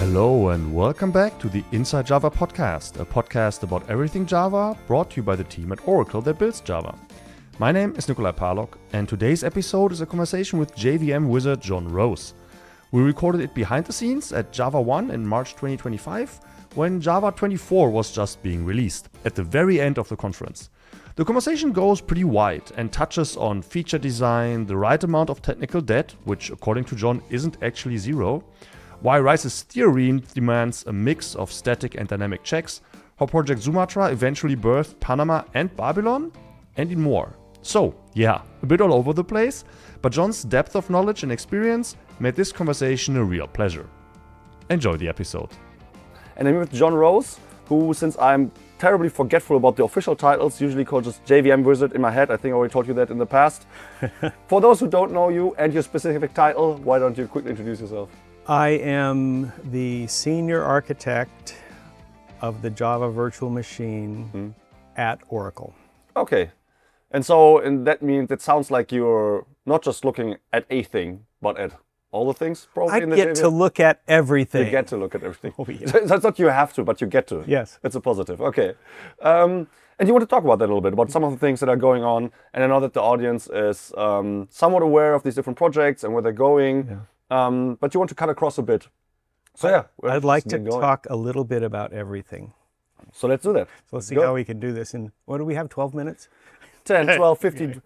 Hello and welcome back to the Inside.Java Podcast, a podcast about everything Java, brought to you by the team at Oracle that builds Java. My name is Nicolai Parlog, and today's episode is a conversation with JVM wizard John Rose. We recorded it behind the scenes at JavaOne in March 2025, when Java 24 was just being released, at the very end of the conference. The conversation goes pretty wide and touches on feature design, the right amount of technical debt, which according to John isn't actually zero, why Rice's theorem demands a mix of static and dynamic checks, how Project Sumatra eventually birthed Panama and Babylon, and in more. So, yeah, a bit all over the place, but John's depth of knowledge and experience made this conversation a real pleasure. Enjoy the episode. And I'm with John Rose, who, since I'm terribly forgetful about the official titles, usually called just JVM Wizard in my head. I think I already told you that in the past. For those who don't know you and your specific title, why don't you quickly introduce yourself? I am the senior architect of the Java virtual machine at Oracle. Okay. And that means it sounds like you're not just looking at a thing, but at all the things probably in the I get to look at everything. You get to look at everything. Oh, yeah. So it's not you have to, but you get to. Yes. It's a positive. Okay. And you want to talk about that a little bit, about some of the things that are going on. And I know that the audience is somewhat aware of these different projects and where they're going. Yeah. But you want to cut across a bit. So yeah. I'd like to talk a little bit about everything. So let's do that. So let's see how we can do this in, what do we have, 12 minutes? 10, 12, 15.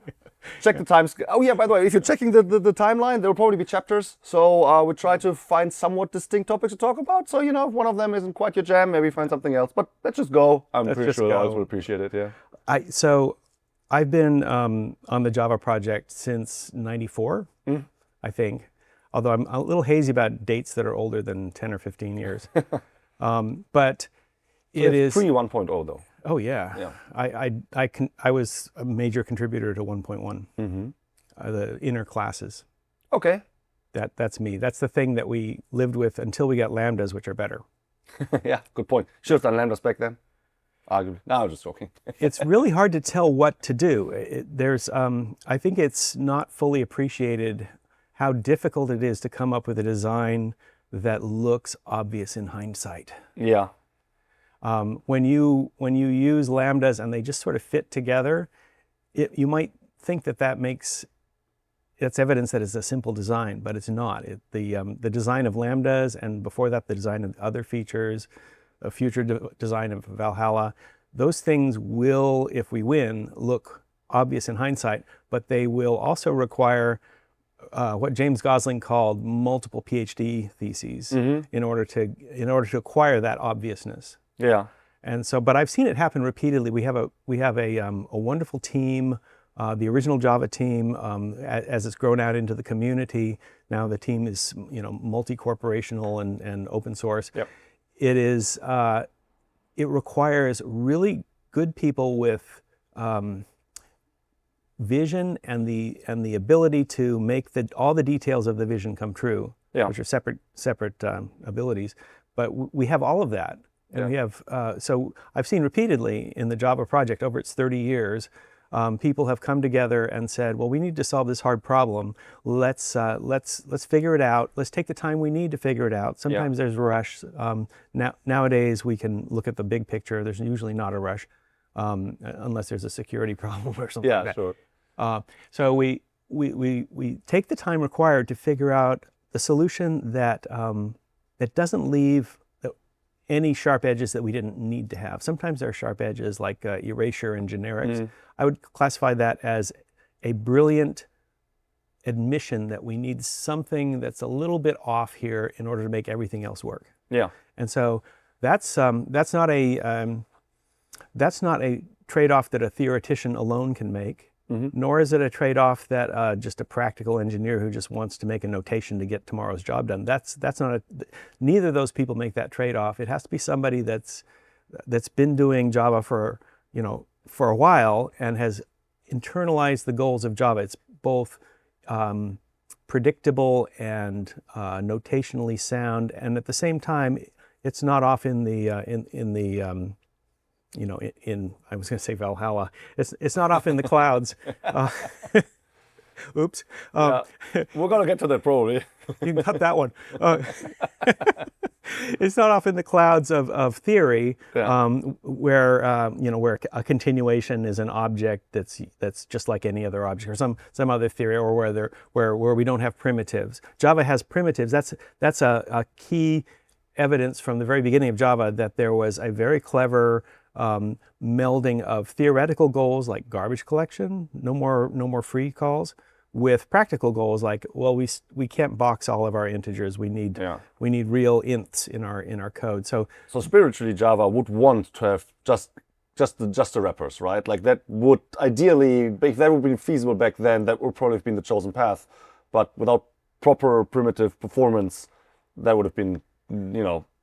Check the times. Oh yeah, by the way, if you're checking the timeline, there will probably be chapters. So we try to find somewhat distinct topics to talk about. So, if one of them isn't quite your jam, maybe find something else. But let's just go. I'm pretty sure the audience will appreciate it, yeah. So I've been on the Java project since 94, I think. Although I'm a little hazy about dates that are older than 10 or 15 years. But it is pre 1.0 though. Oh yeah. I was a major contributor to 1.1. The inner classes. Okay. That's me. That's the thing that we lived with until we got lambdas, which are better. Yeah, good point. Should have done lambdas back then. Arguably. No, I was just joking. It's really hard to tell what to do. I think it's not fully appreciated how difficult it is to come up with a design that looks obvious in hindsight. Yeah. When you use lambdas and they just sort of fit together, you might think that's evidence that it's a simple design, but it's not. The design of lambdas, and before that the design of other features, a future design of Valhalla, those things will, if we win, look obvious in hindsight, but they will also require what James Gosling called multiple PhD theses in order to acquire that obviousness. Yeah. And so, but I've seen it happen repeatedly. We have a wonderful team, the original Java team, as it's grown out into the community. Now the team is multi-corporational and open source. Yep. It requires really good people with vision and the ability to make all the details of the vision come true, which are separate abilities. But we have all of that. And we have, so I've seen repeatedly in the Java project over its 30 years, people have come together and said, well, we need to solve this hard problem. Let's figure it out. Let's take the time we need to figure it out. Sometimes there's a rush. Nowadays we can look at the big picture. There's usually not a rush, unless there's a security problem or something like that. Sure. So we take the time required to figure out the solution that doesn't leave any sharp edges that we didn't need to have. Sometimes there are sharp edges like erasure and generics. I would classify that as a brilliant admission that we need something that's a little bit off here in order to make everything else work. Yeah. And so that's not a trade-off that a theoretician alone can make. Nor is it a trade-off that just a practical engineer who just wants to make a notation to get tomorrow's job done. That's not neither of those people make that trade-off. It has to be somebody that's been doing Java for a while and has internalized the goals of Java. It's both predictable and notationally sound, and at the same time, it's not off in the I was going to say Valhalla. It's not off in the clouds. Oops. We're going to get to that probably. You can cut that one. It's not off in the clouds of theory, Yeah. where where a continuation is an object that's just like any other object, or some other theory, or where we don't have primitives. Java has primitives. That's a key evidence from the very beginning of Java that there was a very clever melding of theoretical goals like garbage collection, no more free calls, with practical goals like, well, we can't box all of our integers. We need real ints in our code. So spiritually, Java would want to have just the wrappers, right? Like that would ideally, if that would be feasible back then, that would probably have been the chosen path. But without proper primitive performance, that would have been,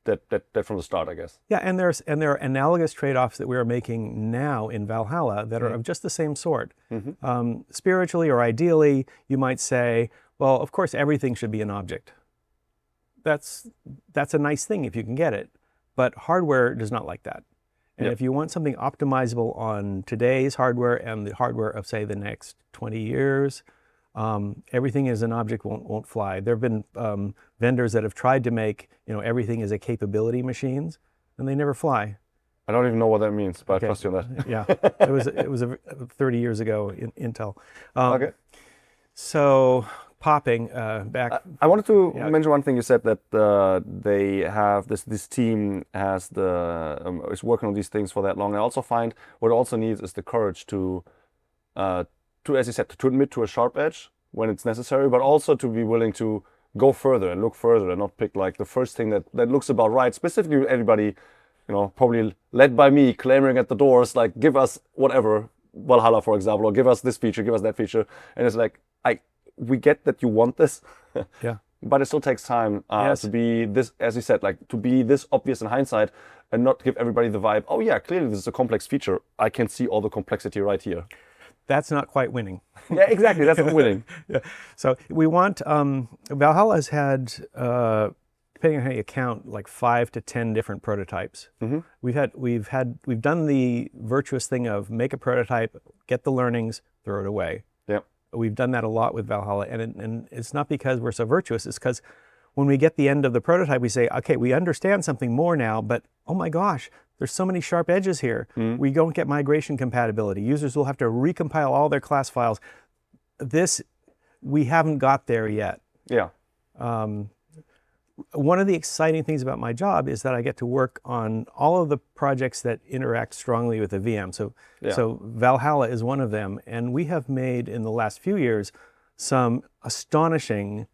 that from the start, I guess. Yeah, and there are analogous trade-offs that we are making now in Valhalla that are of just the same sort. Spiritually or ideally, you might say, well, of course, everything should be an object. That's a nice thing if you can get it, but hardware does not like that. And if you want something optimizable on today's hardware and the hardware of, say, the next 20 years, everything as an object won't fly. There have been vendors that have tried to make everything as a capability machines, and they never fly. I don't even know what that means, but I trust you on that. Yeah, it was 30 years ago in Intel. Okay. So popping back. I wanted to mention one thing. You said that they have this team has is working on these things for that long. I also find what it also needs is the courage to, as you said, to admit to a sharp edge when it's necessary, but also to be willing to go further and look further and not pick like the first thing that looks about right. Specifically, everybody, probably led by me, clamoring at the doors, like, give us whatever, Valhalla, for example, or give us this feature, give us that feature. And it's like, we get that you want this, but it still takes time to be this, as you said, like to be this obvious in hindsight and not give everybody the vibe, oh yeah, clearly this is a complex feature. I can see all the complexity right here. That's not quite winning. Yeah, exactly. That's not winning. Yeah. So we want, Valhalla has had, depending on how you count, like 5 to 10 different prototypes. We've done the virtuous thing of make a prototype, get the learnings, throw it away. Yeah. We've done that a lot with Valhalla, and it's not because we're so virtuous. It's because when we get the end of the prototype, we say, okay, we understand something more now, but oh my gosh, there's so many sharp edges here. We don't get migration compatibility. Users will have to recompile all their class files. We haven't got there yet. Yeah. One of the exciting things about my job is that I get to work on all of the projects that interact strongly with the VM. So Valhalla is one of them. And we have made, in the last few years, some astonishing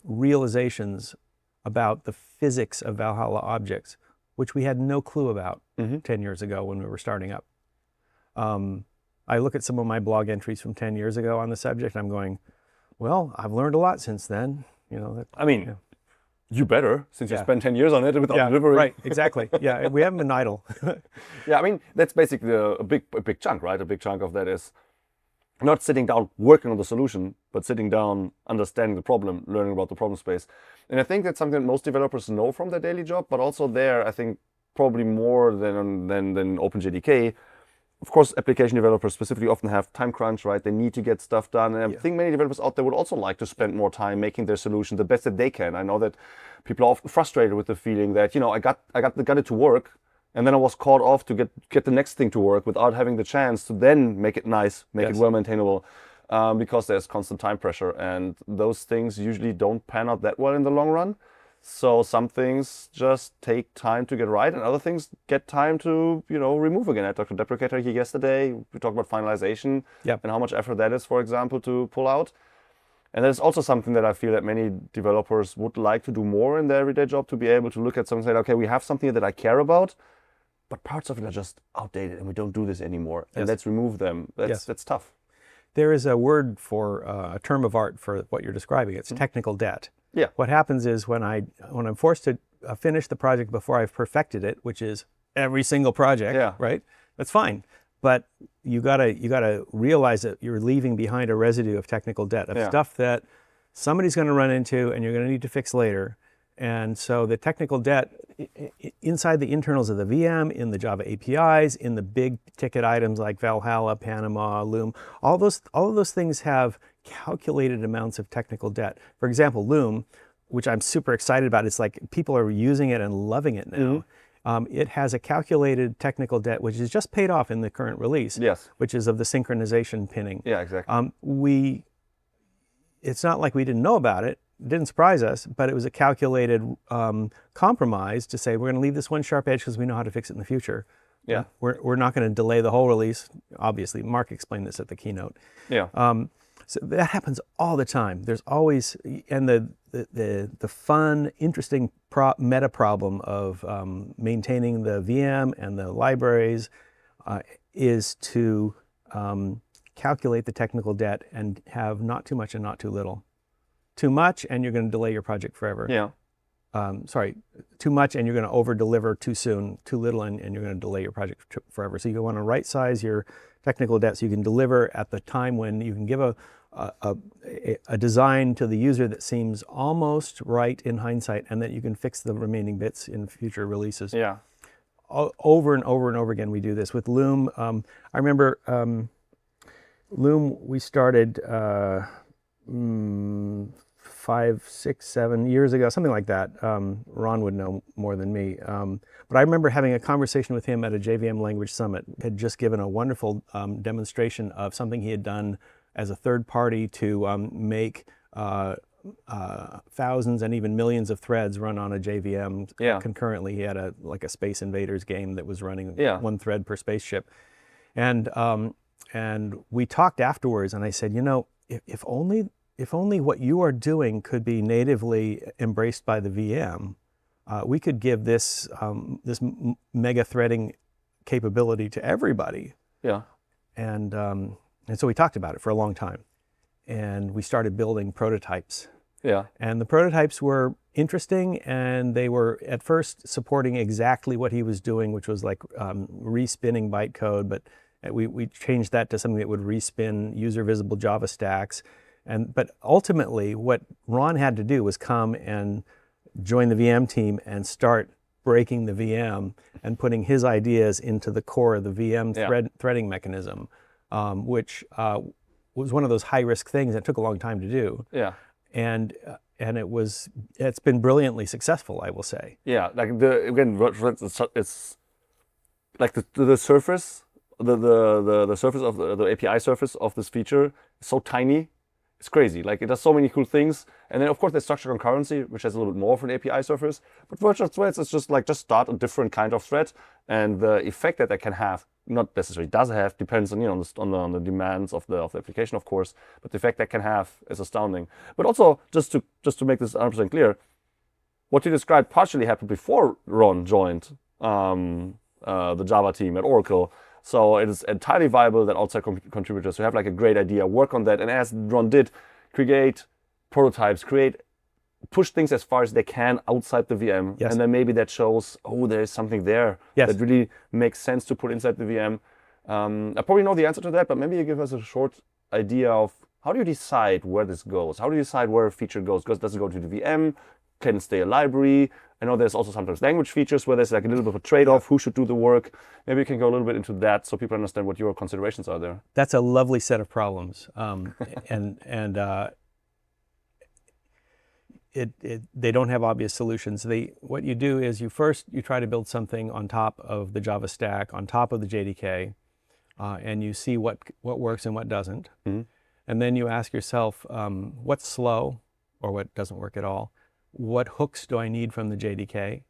realizations about the physics of Valhalla objects, which we had no clue about 10 years ago when we were starting up. I look at some of my blog entries from 10 years ago on the subject, and I'm going, well, I've learned a lot since then. You better, since you spent 10 years on it without delivering. Right, exactly. Yeah, we haven't been idle. Yeah, that's basically a big chunk, right? A big chunk of that is not sitting down working on the solution, but sitting down, understanding the problem, learning about the problem space. And I think that's something that most developers know from their daily job, but also there, I think probably more than OpenJDK. Of course, application developers specifically often have time crunch, right? They need to get stuff done. And I think many developers out there would also like to spend more time making their solution the best that they can. I know that people are often frustrated with the feeling that, I got it to work, and then I was called off to get the next thing to work without having the chance to then make it nice, make it well maintainable, because there's constant time pressure. And those things usually don't pan out that well in the long run. So some things just take time to get right, and other things get time to, remove again. I talked to Deprecator here yesterday. We talked about finalization and how much effort that is, for example, to pull out. And there's also something that I feel that many developers would like to do more in their everyday job, to be able to look at something and say, okay, we have something that I care about, but parts of it are just outdated and we don't do this anymore. And let's remove them. That's tough. There is a word for a term of art for what you're describing. It's technical debt. Yeah. What happens is when I'm forced to finish the project before I've perfected it, which is every single project, right? That's fine. But you gotta realize that you're leaving behind a residue of technical debt, of stuff that somebody's going to run into and you're going to need to fix later. And so the technical debt inside the internals of the VM, in the Java APIs, in the big ticket items like Valhalla, Panama, Loom, all of those things have calculated amounts of technical debt. For example, Loom, which I'm super excited about. It's like people are using it and loving it now. It has a calculated technical debt, which is just paid off in the current release, Yes. which is of the synchronization pinning. Yeah, exactly. It's not like we didn't know about it. It didn't surprise us, but it was a calculated compromise to say we're going to leave this one sharp edge because we know how to fix it in the future. Yeah. We're not going to delay the whole release. Obviously, Mark explained this at the keynote. Yeah. So that happens all the time. There's always, and the fun, interesting meta problem of maintaining the VM and the libraries is to calculate the technical debt and have not too much and not too little. Too much and you're going to delay your project forever. Yeah. Too much and you're going to over deliver too soon. Too little and you're going to delay your project forever. So you want to right size your technical debt so you can deliver at the time when you can give a design to the user that seems almost right in hindsight, and that you can fix the remaining bits in future releases. Yeah. Over and over and over again we do this. With Loom, I remember Loom we started 5, 6, 7 years ago, something like that. Ron would know more than me. But I remember having a conversation with him at a JVM Language Summit. Had just given a wonderful demonstration of something he had done as a third party to make thousands and even millions of threads run on a JVM concurrently. He had a Space Invaders game that was running one thread per spaceship. And we talked afterwards, and I said, if only what you are doing could be natively embraced by the VM, we could give this this mega threading capability to everybody. Yeah. And so we talked about it for a long time, and we started building prototypes. Yeah. And the prototypes were interesting, and they were at first supporting exactly what he was doing, which was like respinning bytecode, but we changed that to something that would respin user visible Java stacks. But ultimately, what Ron had to do was come and join the VM team and start breaking the VM and putting his ideas into the core of the VM threading mechanism, which was one of those high-risk things that took a long time to do. Yeah. And it's been brilliantly successful, I will say. Yeah, like it's like the surface, the surface of the API surface of this feature is so tiny. It's crazy. Like, it does so many cool things. And then, of course, there's structured concurrency, which has a little bit more for an API surface. But virtual threads is just start a different kind of thread. And the effect that can have, not necessarily does have, depends on on the demands of the application, of course. But the effect that can have is astounding. But also, just to make this 100% clear, what you described partially happened before Ron joined the Java team at Oracle. So it is entirely viable that outside contributors who have like a great idea work on that, and as Ron did, create prototypes, push things as far as they can outside the VM, and then maybe that shows, there is something there that really makes sense to put inside the VM. I probably know the answer to that, but maybe you give us a short idea of how do you decide where this goes? How do you decide where a feature goes? Does it go to the VM? Can it stay a library? I know there's also sometimes language features where there's like a little bit of a trade-off. Who should do the work? Maybe you can go a little bit into that so people understand what your considerations are there. That's a lovely set of problems, they don't have obvious solutions. What you do is you try to build something on top of the Java stack, on top of the JDK, and you see what works and what doesn't. Mm-hmm. And then you ask yourself, what's slow or what doesn't work at all? What hooks do I need from the JDK?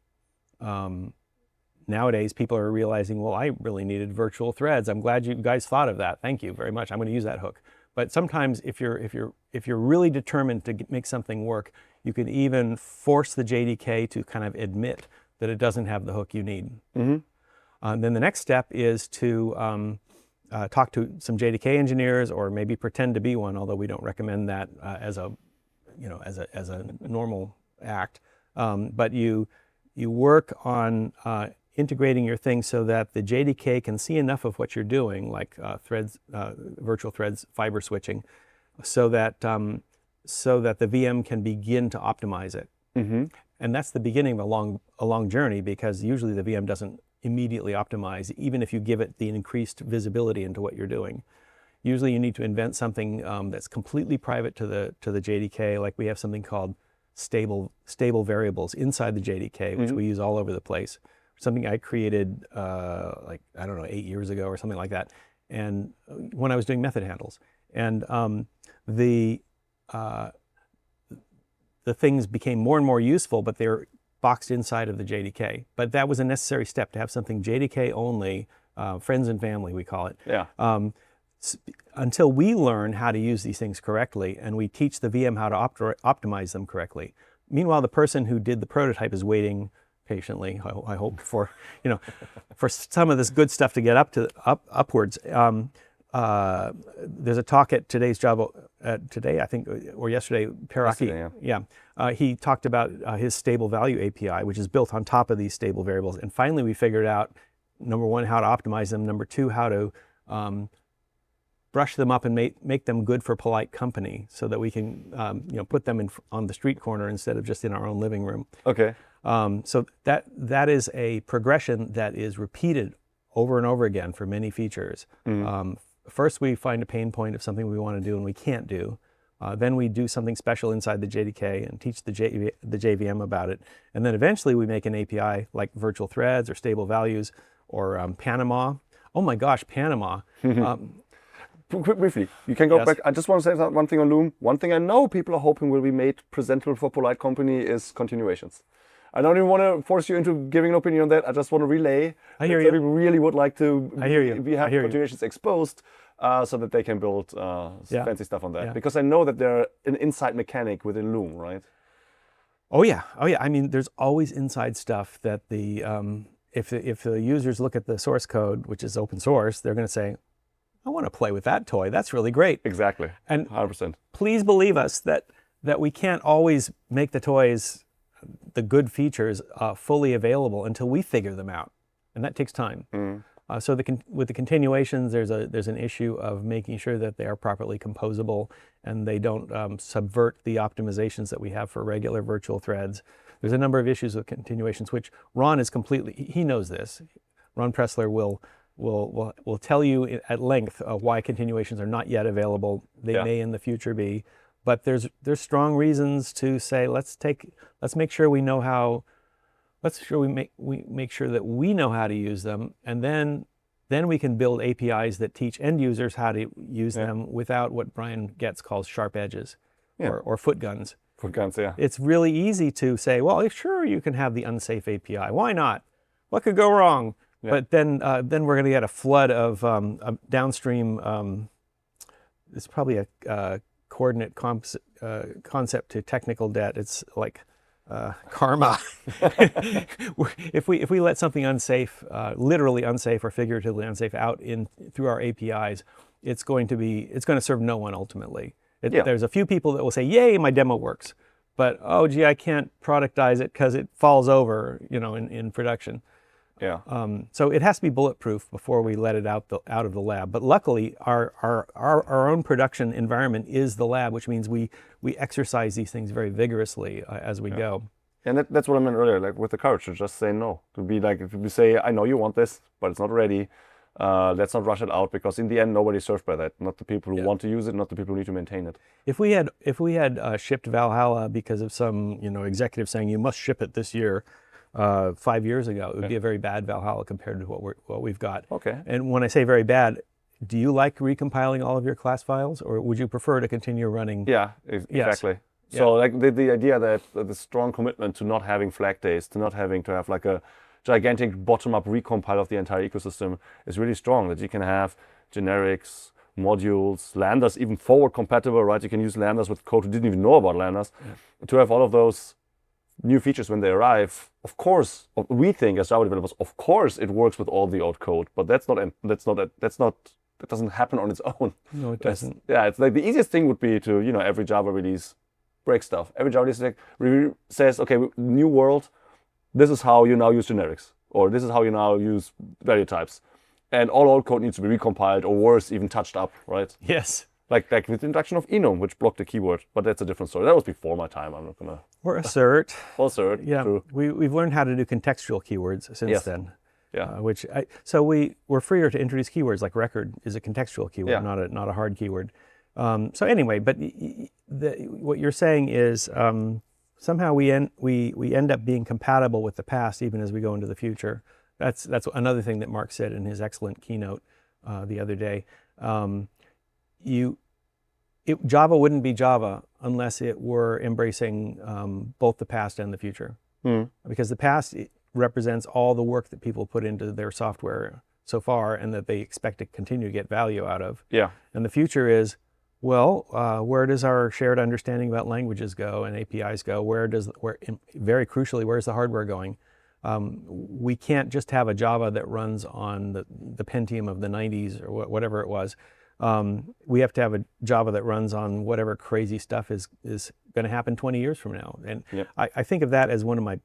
Nowadays, people are realizing, well, I really needed virtual threads. I'm glad you guys thought of that. Thank you very much. I'm going to use that hook. But sometimes, if you're really determined to make something work, you can even force the JDK to kind of admit that it doesn't have the hook you need. Mm-hmm. Then the next step is to talk to some JDK engineers, or maybe pretend to be one, although we don't recommend that as a normal act. But you work on integrating your thing so that the JDK can see enough of what you're doing, like threads, virtual threads, fiber switching, so that the VM can begin to optimize it. Mm-hmm. And that's the beginning of a long journey, because usually the VM doesn't immediately optimize, even if you give it the increased visibility into what you're doing. Usually you need to invent something that's completely private to the JDK, like we have something called stable variables inside the JDK, which we use all over the place. Something I created like, I don't know, 8 years ago or something like that. And when I was doing method handles, and the things became more and more useful, but they're boxed inside of the JDK. But that was a necessary step to have something JDK only, friends and family, we call it. Yeah. Until we learn how to use these things correctly and we teach the VM how to optimize them correctly. Meanwhile, the person who did the prototype is waiting patiently, I hope, for for some of this good stuff to get upwards. There's a talk at today's Java, today I think, or yesterday, Peraki. He talked about his stable value API, which is built on top of these stable variables. And finally, we figured out, number one, how to optimize them. Number two, how to brush them up and make them good for polite company, so that we can put them on the street corner instead of just in our own living room. Okay. So that is a progression that is repeated over and over again for many features. First, we find a pain point of something we want to do and we can't do. Then we do something special inside the JDK and teach the JVM about it. And then eventually we make an API like virtual threads or stable values or Panama. Oh my gosh, Panama. Briefly, you can go Yes. back. I just want to say one thing on Loom. One thing I know people are hoping will be made presentable for polite company is continuations. I don't even want to force you into giving an opinion on that. I just want to relay. I hear that you. People really would like to I hear you. We have I hear you. continuations exposed so that they can build Yeah. fancy stuff on that. Yeah. Because I know that they're an inside mechanic within Loom, right? Oh yeah. I mean, there's always inside stuff that the if the users look at the source code, which is open source, they're going to say, I want to play with that toy. That's really great. Exactly. And 100%. please believe us that we can't always make the toys, the good features, fully available until we figure them out, and that takes time. So with the continuations, there's an issue of making sure that they are properly composable and they don't subvert the optimizations that we have for regular virtual threads. There's a number of issues with continuations, which Ron is he knows this. Ron Pressler will tell you at length why continuations are not yet available. They may in the future be, but there's strong reasons to say let's make sure we know how. Let's sure we make sure that we know how to use them, and then we can build APIs that teach end users how to use them without what Brian Getz calls sharp edges or foot guns. Foot guns, yeah. It's really easy to say, well, sure, you can have the unsafe API. Why not? What could go wrong? Yeah. But then we're going to get a flood of a downstream. It's probably a coordinate concept to technical debt. It's like karma. If we let something unsafe, literally unsafe or figuratively unsafe, out through our APIs, it's going to serve no one ultimately. There's a few people that will say, "Yay, my demo works," but oh gee, I can't productize it because it falls over, in production. Yeah. So it has to be bulletproof before we let it out of the lab. But luckily, our own production environment is the lab, which means we exercise these things very vigorously as we go. And that's what I meant earlier, like with the courage to just say no. To be like, if you say, I know you want this, but it's not ready, let's not rush it out, because in the end, nobody's served by that. Not the people who want to use it, not the people who need to maintain it. If we had shipped Valhalla because of some executive saying you must ship it this year, 5 years ago, it would be a very bad Valhalla compared to what we've got. Okay. And when I say very bad, do you like recompiling all of your class files, or would you prefer to continue running? Yeah, exactly. Yes. So like the idea that the strong commitment to not having flag days, to not having to have like a gigantic bottom-up recompile of the entire ecosystem is really strong. That you can have generics, modules, lambdas, even forward compatible, right? You can use lambdas with code who didn't even know about lambdas. To have all of those new features when they arrive, of course, we think as Java developers, of course it works with all the old code, but that doesn't happen on its own. No, it doesn't. It's like the easiest thing would be to, every Java release break stuff. Every Java release says, okay, new world, this is how you now use generics, or this is how you now use value types. And all old code needs to be recompiled, or worse, even touched up, right? Yes. Like with the introduction of enum, which blocked the keyword, but that's a different story. That was before my time. I'm not gonna. Or assert. Assert. Yeah. True. We've learned how to do contextual keywords since then. Yeah. So we're freer to introduce keywords, like record is a contextual keyword, not a hard keyword. So anyway, but what you're saying is somehow we end up being compatible with the past even as we go into the future. That's another thing that Mark said in his excellent keynote the other day. Java wouldn't be Java unless it were embracing both the past and the future. Because the past represents all the work that people put into their software so far and that they expect to continue to get value out of. Yeah. And the future is, well, where does our shared understanding about languages go and APIs go? Very crucially, where's the hardware going? We can't just have a Java that runs on the Pentium of the 90s or whatever it was. We have to have a Java that runs on whatever crazy stuff is going to happen 20 years from now. And I think of that as one of my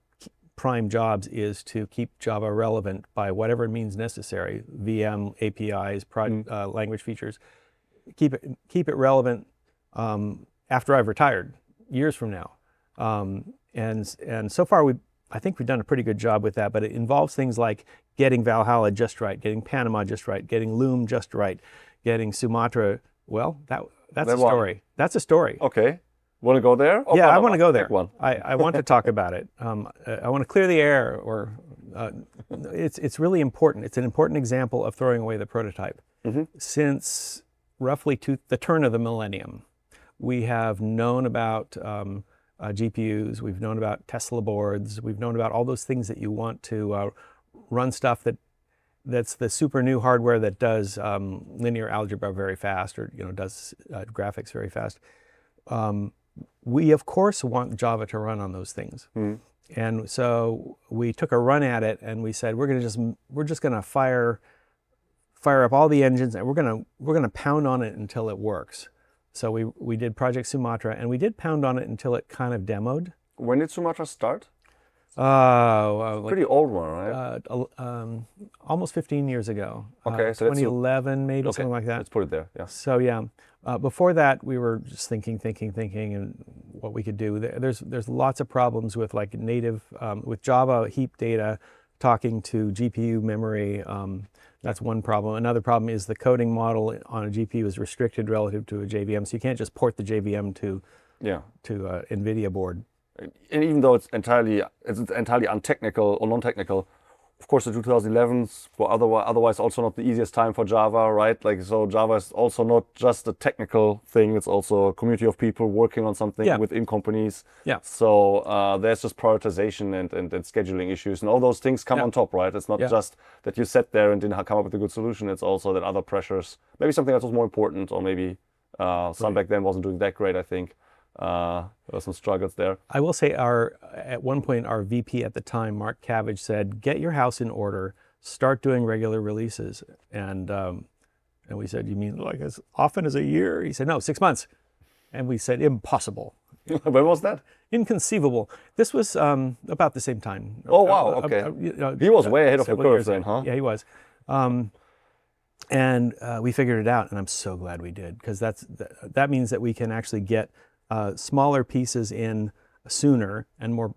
prime jobs, is to keep Java relevant by whatever means necessary, VM, APIs, language features. Keep it relevant after I've retired, years from now. And so far I think we've done a pretty good job with that, but it involves things like getting Valhalla just right, getting Panama just right, getting Loom just right, getting Sumatra. Well, that's a story. That's a story. Okay. Want to go there? Yeah, I want to go there. One. I want to talk about it. I want to clear the air, it's really important. It's an important example of throwing away the prototype. Since roughly the turn of the millennium, we have known about GPUs, we've known about Tesla boards, we've known about all those things that you want to run stuff that's the super new hardware that does linear algebra very fast, or does graphics very fast. We of course want Java to run on those things, and so we took a run at it, and we said we're just gonna fire up all the engines, and we're gonna pound on it until it works. So we did Project Sumatra, and we did pound on it until it kind of demoed. When did Sumatra start? Pretty old one, right? Almost 15 years ago. Okay, so 2011 maybe, something like that. Let's put it there. Yeah. So yeah, before that we were just thinking, and what we could do. There's lots of problems with like native with Java heap data talking to GPU memory. That's one problem. Another problem is the coding model on a GPU is restricted relative to a JVM, so you can't just port the JVM to NVIDIA board. And even though it's entirely untechnical or non-technical, of course the 2011s were otherwise also not the easiest time for Java, right? Like, so Java is also not just a technical thing; it's also a community of people working on something within companies. Yeah. So there's just prioritization and scheduling issues, and all those things come on top, right? It's not just that you sat there and didn't come up with a good solution. It's also that other pressures, maybe something else was more important, or maybe some back then wasn't doing that great. I think. There were some struggles there. I will say at one point our VP at the time, Mark Cabbage, said, "Get your house in order, start doing regular releases." And we said, "You mean like as often as a year?" He said, "No, 6 months." And we said, "Impossible." When was that? Inconceivable. This was about the same time. Oh wow, okay. He was way ahead of the curve then, huh? Yeah, he was. And we figured it out, and I'm so glad we did, because that means that we can actually get smaller pieces in sooner and more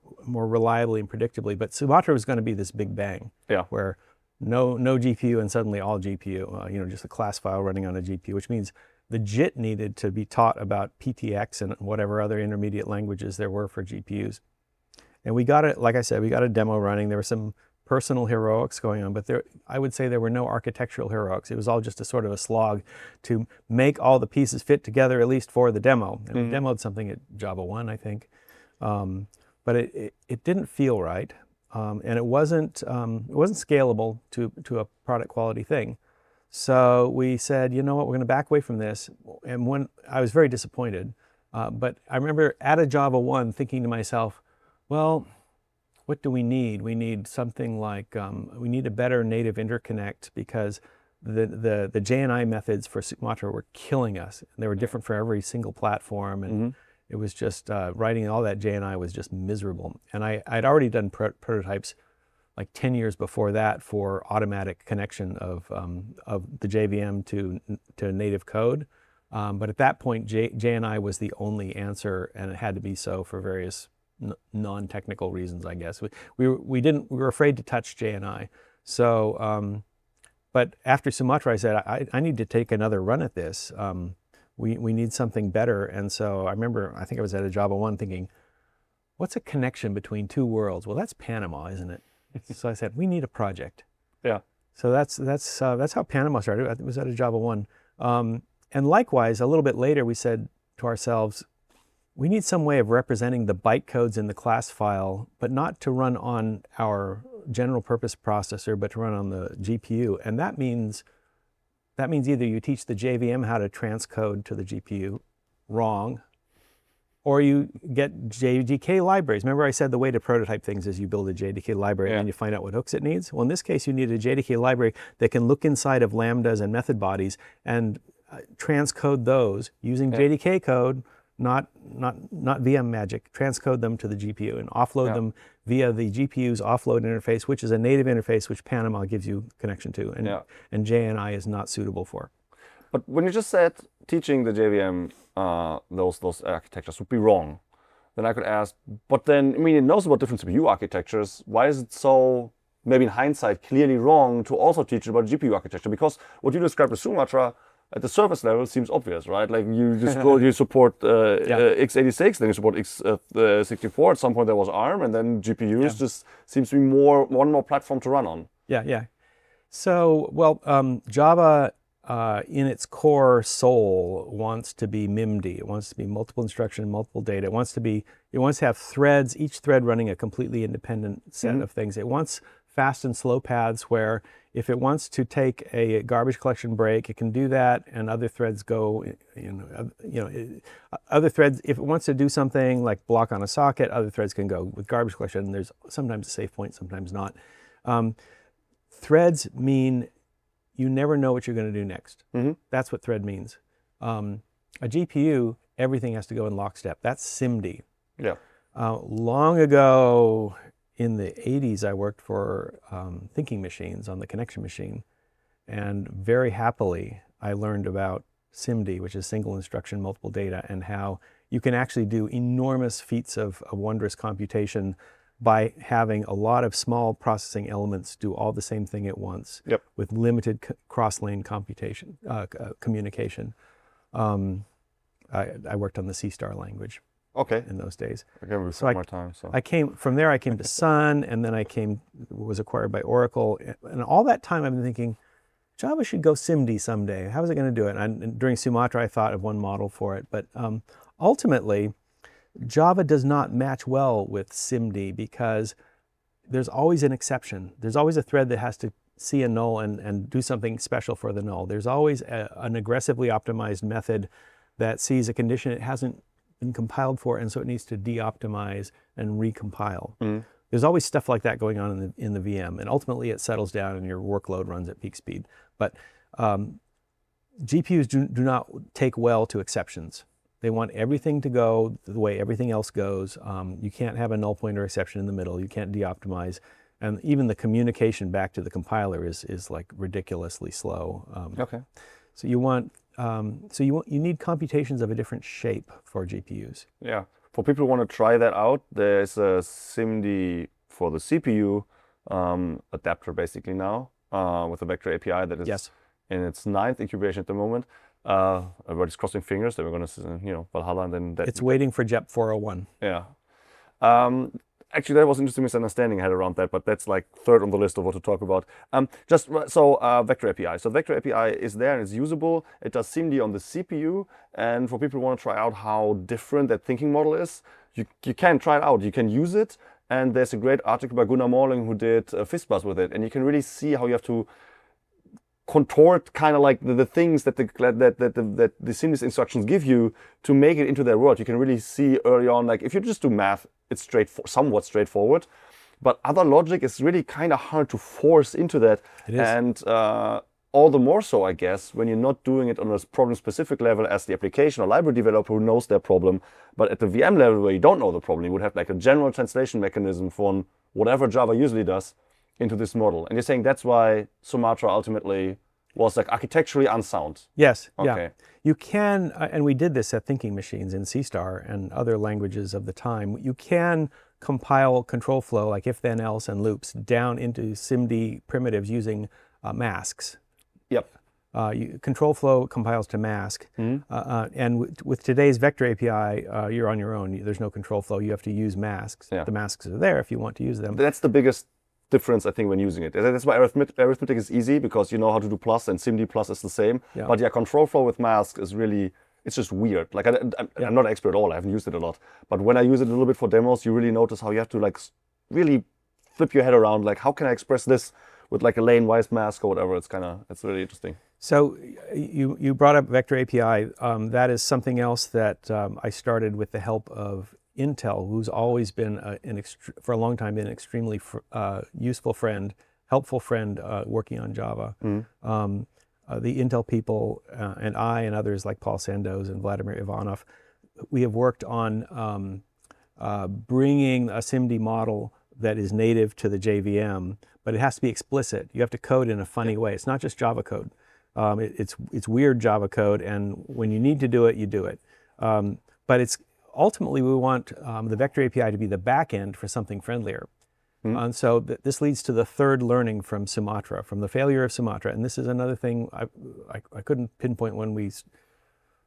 reliably and predictably. But Sumatra was going to be this big bang, where no GPU and suddenly all GPU, just a class file running on a GPU, which means the JIT needed to be taught about PTX and whatever other intermediate languages there were for GPUs. And we got it, like I said, we got a demo running. There were some personal heroics going on, but I would say there were no architectural heroics. It was all just a sort of a slog to make all the pieces fit together, at least for the demo. And we demoed something at JavaOne, I think, but it didn't feel right, and it wasn't scalable to a product quality thing. So we said, you know what, we're going to back away from this. And when I was very disappointed, but I remember at a JavaOne thinking to myself, well, what do we need? We need something like, we need a better native interconnect, because the JNI methods for Sumatra were killing us. They were different for every single platform, and it was just, writing all that JNI was just miserable. And I'd already done prototypes like 10 years before that for automatic connection of the JVM to native code. But at that point, JNI was the only answer, and it had to be so for various non-technical reasons, I guess. We were afraid to touch JNI. So, but after Sumatra, I said, I need to take another run at this. We need something better. And so I remember, I think I was at a JavaOne thinking, what's a connection between two worlds? Well, that's Panama, isn't it? So I said, we need a project. Yeah. So that's how Panama started. It was out of JavaOne. And likewise, a little bit later, we said to ourselves, we need some way of representing the bytecodes in the class file, but not to run on our general purpose processor, but to run on the GPU. And that means either you teach the JVM how to transcode to the GPU wrong, or you get JDK libraries. Remember I said the way to prototype things is you build a JDK library and then you find out what hooks it needs? Well, in this case, you need a JDK library that can look inside of lambdas and method bodies and transcode those using JDK code, not VM magic, transcode them to the GPU and offload them via the GPU's offload interface, which is a native interface which Panama gives you connection to, and JNI is not suitable for. But when you just said teaching the JVM those architectures would be wrong, then I could ask, but then, I mean, it knows about different CPU architectures. Why is it so, maybe in hindsight, clearly wrong to also teach about GPU architecture? Because what you described with Sumatra at the surface level seems obvious, right? Like you just go, you support x86, then you support x64. At some point there was ARM, and then GPUs just seems to be one more platform to run on. Yeah. So, well, Java in its core soul wants to be MIMD. It wants to be multiple instruction, multiple data. It wants to have threads, each thread running a completely independent set of things. It wants fast and slow paths where if it wants to take a garbage collection break, it can do that, and other threads go, other threads, if it wants to do something like block on a socket, other threads can go with garbage collection. There's sometimes a safe point, sometimes not. Threads mean you never know what you're going to do next. That's what thread means. A GPU, everything has to go in lockstep. That's SIMD. Yeah. Long ago, in the 80s, I worked for Thinking Machines on the connection machine. And very happily, I learned about SIMD, which is single instruction, multiple data, and how you can actually do enormous feats of wondrous computation by having a lot of small processing elements do all the same thing at once with limited cross-lane computation, communication. I worked on the C* language in those days. Again, so more time. So I came to Sun, and then was acquired by Oracle. And all that time I've been thinking, Java should go SIMD someday. How is it going to do it? And during Sumatra, I thought of one model for it. But ultimately, Java does not match well with SIMD because there's always an exception. There's always a thread that has to see a null and do something special for the null. There's always an aggressively optimized method that sees a condition it hasn't been compiled for, and so it needs to de-optimize and recompile. There's always stuff like that going on in the VM, and ultimately it settles down and your workload runs at peak speed. But GPUs do not take well to exceptions. They want everything to go the way everything else goes. You can't have a null pointer exception in the middle. You can't de-optimize. And even the communication back to the compiler is like ridiculously slow. So you need computations of a different shape for GPUs. Yeah. For people who want to try that out, there's a SIMD for the CPU adapter basically now with a vector API that is in its 9th incubation at the moment. Everybody's crossing fingers that we're going to see, Valhalla, and then it's waiting for JEP 401. Yeah. Actually, that was an interesting misunderstanding I had around that, but that's like third on the list of what to talk about. Vector API. So Vector API is there and it's usable. It does SIMD on the CPU. And for people who want to try out how different that thinking model is, you can try it out. You can use it. And there's a great article by Gunnar Morling who did FizzBuzz with it. And you can really see how you have to contort kind of like the things that the SIMD instructions give you to make it into their world. You can really see early on, like if you just do math, it's somewhat straightforward, but other logic is really kind of hard to force into that. It is. And all the more so, I guess, when you're not doing it on a problem-specific level as the application or library developer who knows their problem, but at the VM level where you don't know the problem, you would have like a general translation mechanism from whatever Java usually does into this model. And you're saying that's why Sumatra ultimately was like architecturally unsound. Yes, okay. Yeah. You can, and we did this at Thinking Machines in C* and other languages of the time, you can compile control flow like if, then, else, and loops down into SIMD primitives using masks. Yep. Control flow compiles to mask, and with today's vector API, you're on your own. There's no control flow. You have to use masks. Yeah. The masks are there if you want to use them. That's the biggest difference, I think, when using it. That's why arithmetic is easy, because you know how to do plus, and SIMD plus is the same. Yeah. But control flow with mask is really, it's just weird. Like I'm not an expert at all. I haven't used it a lot. But when I use it a little bit for demos, you really notice how you have to like really flip your head around. Like, how can I express this with like a lane-wise mask or whatever? It's really interesting. So you brought up Vector API. That is something else that I started with the help of Intel, who's always been for a long time been an extremely useful friend, helpful friend working on Java. The Intel people and I and others like Paul Sandoz and Vladimir Ivanov, we have worked on bringing a SIMD model that is native to the JVM, but it has to be explicit. You have to code in a funny way. It's not just Java code. It's weird Java code, and when you need to do it, you do it. But it's ultimately we want the Vector API to be the back end for something friendlier. And so this leads to the third learning from Sumatra, from the failure of Sumatra. And this is another thing I couldn't pinpoint when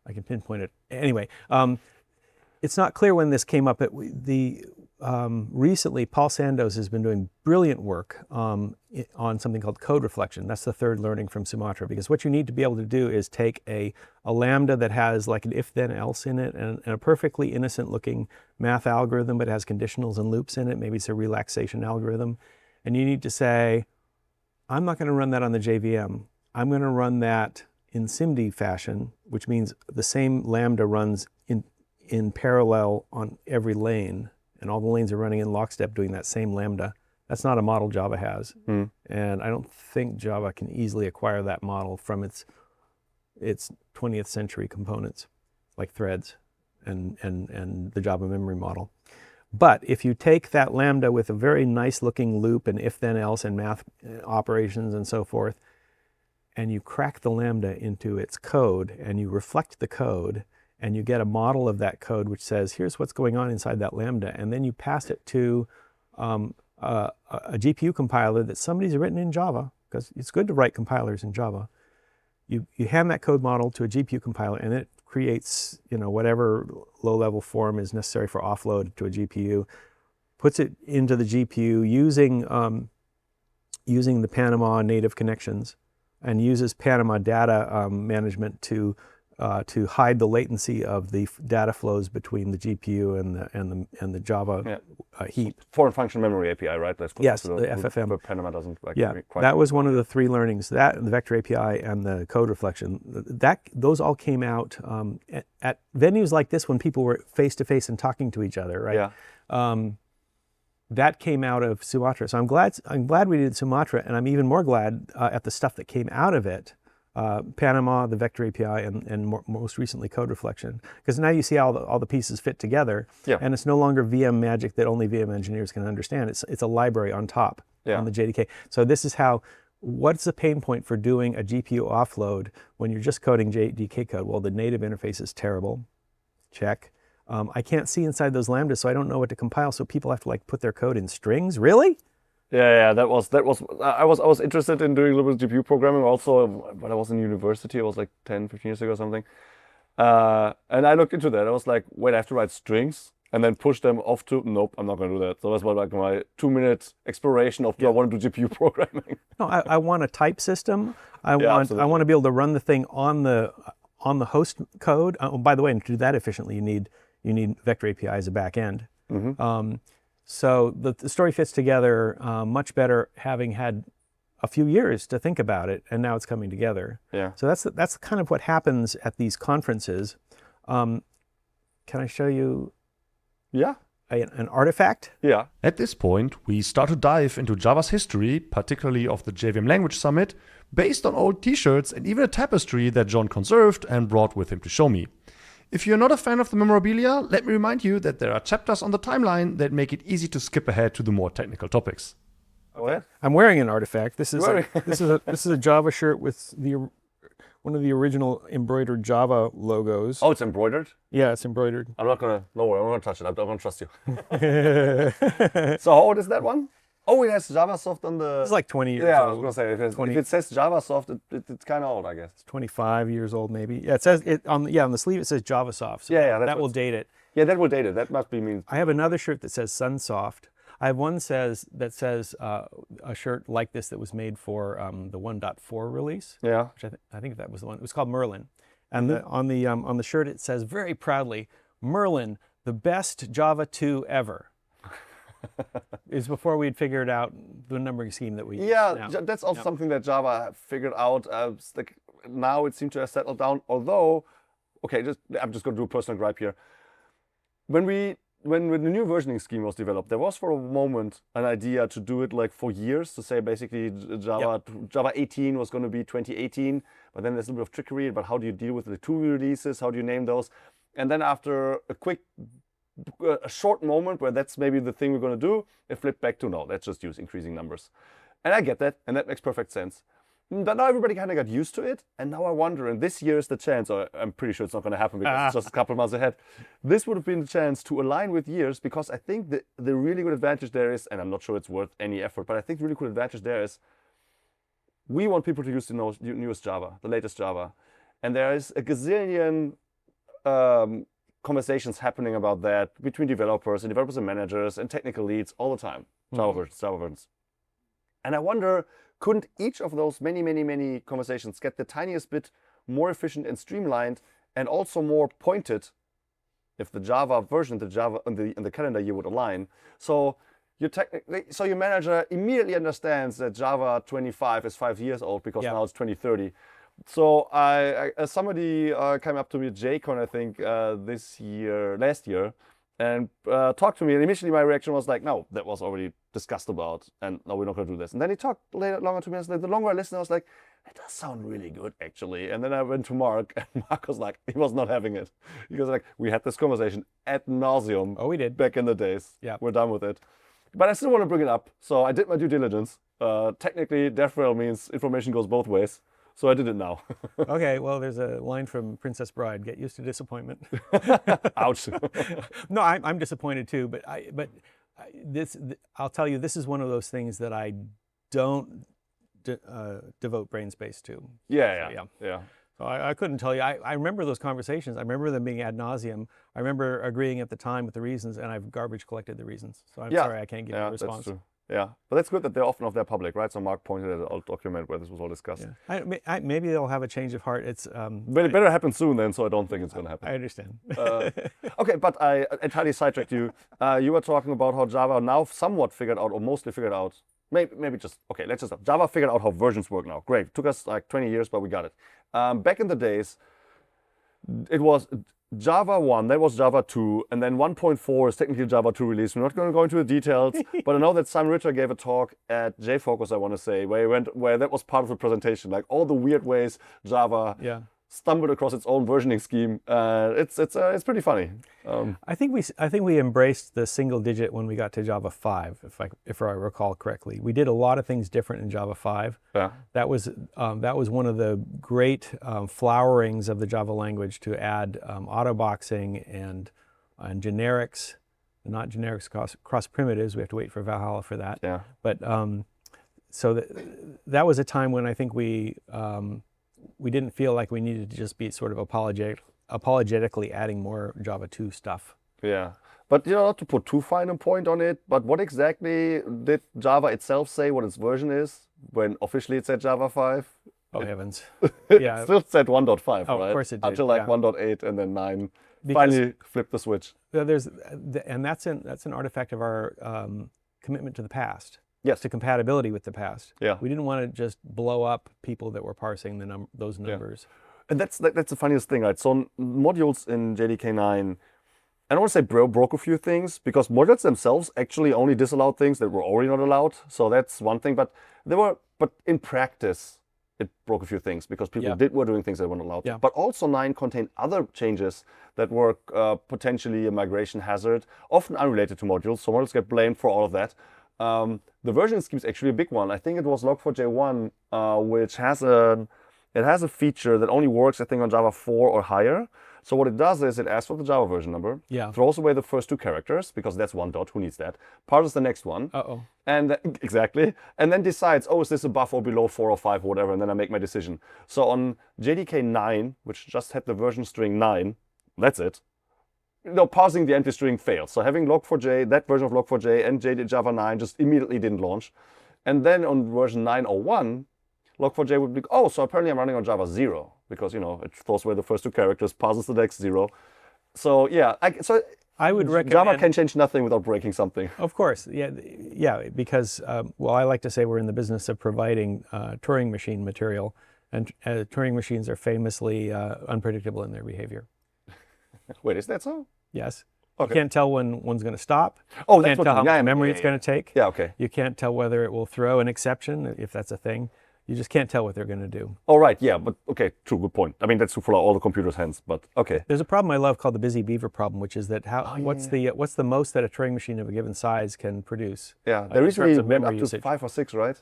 I can pinpoint it anyway. It's not clear when this came up. Recently, Paul Sandoz has been doing brilliant work on something called code reflection. That's the third learning from Sumatra, because what you need to be able to do is take a lambda that has like an if-then-else in it and a perfectly innocent-looking math algorithm, but it has conditionals and loops in it. Maybe it's a relaxation algorithm. And you need to say, I'm not going to run that on the JVM. I'm going to run that in SIMD fashion, which means the same lambda runs in parallel on every lane. And all the lanes are running in lockstep doing that same lambda. That's not a model Java has. And I don't think Java can easily acquire that model from its 20th century components, like threads and the Java memory model. But if you take that lambda with a very nice looking loop and if then else and math operations and so forth, and you crack the lambda into its code and you reflect the code, and you get a model of that code which says, here's what's going on inside that lambda, and then you pass it to a GPU compiler that somebody's written in Java, because it's good to write compilers in Java. You hand that code model to a GPU compiler, and it creates whatever low-level form is necessary for offload to a GPU, puts it into the GPU using the Panama native connections, and uses Panama data management to hide the latency of the data flows between the GPU and the Java heap. Foreign function memory API, right? Yes, the FFM. But Panama doesn't quite. That was one of the three learnings. That the Vector API and the code reflection. Those all came out at venues like this when people were face to face and talking to each other, right? Yeah. That came out of Sumatra. So I'm glad we did Sumatra, and I'm even more glad at the stuff that came out of it. Panama, the Vector API, and most recently code reflection, because now you see how all the pieces fit together, and it's no longer VM magic that only VM engineers can understand. It's a library on top on the JDK. So this is what's the pain point for doing a GPU offload when you're just coding JDK code? Well, the native interface is terrible. Check. I can't see inside those lambdas, so I don't know what to compile. So people have to like put their code in strings. Really? Yeah, that was. I was interested in doing a little bit of GPU programming also, but I was in university. It was like 10, 15 years ago or something. And I looked into that. I was like, wait, I have to write strings and then push them off to. Nope, I'm not going to do that. So that's like my 2-minute exploration of do I want to do GPU programming? No, I want a type system. I want to be able to run the thing on the host code. By the way, to do that efficiently, you need Vector API as a back end. So the story fits together much better having had a few years to think about it, and now it's coming together. Yeah. So that's kind of what happens at these conferences. Can I show you an artifact? Yeah. At this point, we start to dive into Java's history, particularly of the JVM Language Summit, based on old t-shirts and even a tapestry that John conserved and brought with him to show me. If you're not a fan of the memorabilia, let me remind you that there are chapters on the timeline that make it easy to skip ahead to the more technical topics. Oh yeah? I'm wearing an artifact. This is a Java shirt with one of the original embroidered Java logos. Oh, it's embroidered? Yeah, it's embroidered. I'm not gonna touch it. I'm not gonna trust you. So how old is that one? Oh, it has JavaSoft on the... It's like 20 years Yeah, I old. was going to say, if it says JavaSoft, it's kind of old, I guess. 25 years old, maybe. Yeah, it says on the sleeve it says JavaSoft. So Yeah, that will date it. Yeah, that will date it. That must be mean. I have another shirt that says Sunsoft. I have one that says a shirt like this that was made for the 1.4 release. Yeah. Which I think that was the one. It was called Merlin. And on the shirt it says very proudly, Merlin, the best Java 2 ever. Is before we'd figured out the numbering scheme that we use now. That's also something that Java figured out. Now it seems to have settled down. Although, okay, I'm just going to do a personal gripe here. When the new versioning scheme was developed, there was for a moment an idea to do it like for years, to say basically Java 18 was going to be 2018, but then there's a little bit of trickery about how do you deal with the 2 releases, how do you name those, and then after a short moment where that's maybe the thing we're going to do, it flipped back to no, let's just use increasing numbers. And I get that, and that makes perfect sense. But now everybody kind of got used to it, and now I wonder, and this year is the chance, or I'm pretty sure it's not going to happen because it's just a couple of months ahead. This would have been the chance to align with years, because I think the really good advantage there is, and I'm not sure it's worth any effort, but I think the really good advantage there is we want people to use the newest Java, the latest Java. And there is a gazillion conversations happening about that between developers and managers and technical leads all the time. Java versions. And I wonder, couldn't each of those many conversations get the tiniest bit more efficient and streamlined, and also more pointed if the Java version, the Java in the calendar year would align? So your manager immediately understands that Java 25 is 5 years old because now it's 2030. So somebody came up to me at JCon, I think, last year, and talked to me. And initially my reaction was like, no, that was already discussed about, and no, we're not going to do this. And then he talked longer to me, and the longer I listened, I was like, it does sound really good, actually. And then I went to Mark, and Mark was like, he was not having it. He was like, we had this conversation ad nauseum. Oh, we did. Back in the days. Yeah. We're done with it. But I still want to bring it up. So I did my due diligence. Technically, DevRel means information goes both ways. So I did it now. Okay, well, there's a line from Princess Bride: "Get used to disappointment." Ouch. No, I'm disappointed too. But I'll tell you, this is one of those things that I don't devote brain space to. Yeah. So I couldn't tell you. I remember those conversations. I remember them being ad nauseum. I remember agreeing at the time with the reasons, and I've garbage collected the reasons. So I'm sorry I can't give you a response. That's true. Yeah, but that's good that they're often off their public, right? So Mark pointed at an old document where this was all discussed. Yeah. Maybe they'll have a change of heart. It's but it better happen soon then, so I don't think it's going to happen. I understand. Okay, but I entirely sidetracked you. You were talking about how Java now somewhat figured out, or mostly figured out, maybe just, okay, let's just, Java figured out how versions work now. Great, took us like 20 years, but we got it. Back in the days, it was JavaOne, that was Java 2, and then 1.4 is technically Java 2 release. We're not going to go into the details, but I know that Simon Ritter gave a talk at JFocus, I want to say, where that was part of the presentation, like all the weird ways Java stumbled across its own versioning scheme. It's pretty funny. I think we embraced the single digit when we got to Java 5, if I recall correctly. We did a lot of things different in Java 5. Yeah. That was one of the great flowerings of the Java language, to add autoboxing and generics, not generics cross primitives. We have to wait for Valhalla for that. Yeah. But so that was a time when I think we didn't feel like we needed to just be sort of apologetically adding more Java 2 stuff. Yeah, but not to put too fine a point on it, but what exactly did Java itself say what its version is when officially it said Java 5? Oh, heavens. It still said 1.5, right? Of course it did. Until 1.8 and then 9 finally flipped the switch. And that's an artifact of our commitment to the past. Yes. To compatibility with the past. Yeah. We didn't want to just blow up people that were parsing those numbers. Yeah. And that's the funniest thing, right? So modules in JDK 9, I don't want to say broke a few things, because modules themselves actually only disallowed things that were already not allowed. So that's one thing. But in practice, it broke a few things because people were doing things that weren't allowed. Yeah. But also 9 contained other changes that were potentially a migration hazard, often unrelated to modules. So modules get blamed for all of that. The versioning scheme is actually a big one. I think it was Log4j1, which has a feature that only works, I think, on Java 4 or higher. So what it does is it asks for the Java version number, Yeah. throws away the first two characters, because that's one dot, who needs that, parses the next one, Uh-oh. and exactly, and then decides, oh, is this above or below 4 or 5 or whatever, and then I make my decision. So on JDK 9, which just had the version string 9, that's it. Parsing the entry string failed. So having log4j, that version of log4j and Java 9 just immediately didn't launch. And then on version 9.01, log4j would be, oh, so apparently I'm running on Java 0, because, it throws away the first two characters, parses the next 0. So yeah, I would recommend Java can change nothing without breaking something. Of course, yeah, because I like to say we're in the business of providing Turing machine material, and Turing machines are famously unpredictable in their behavior. Wait, is that so? Yes. Okay. You can't tell when one's going to stop. Oh, You that's can't what tell how yeah, much memory it's going to take. Yeah, okay. You can't tell whether it will throw an exception, if that's a thing. You just can't tell what they're going to do. All right, yeah, but okay, true, good point. I mean, that's true for all the computers' hands, but okay. There's a problem I love called the busy beaver problem, which is that what's the most that a Turing machine of a given size can produce? Yeah, in there is terms of went memory up to usage. 5 or 6, right?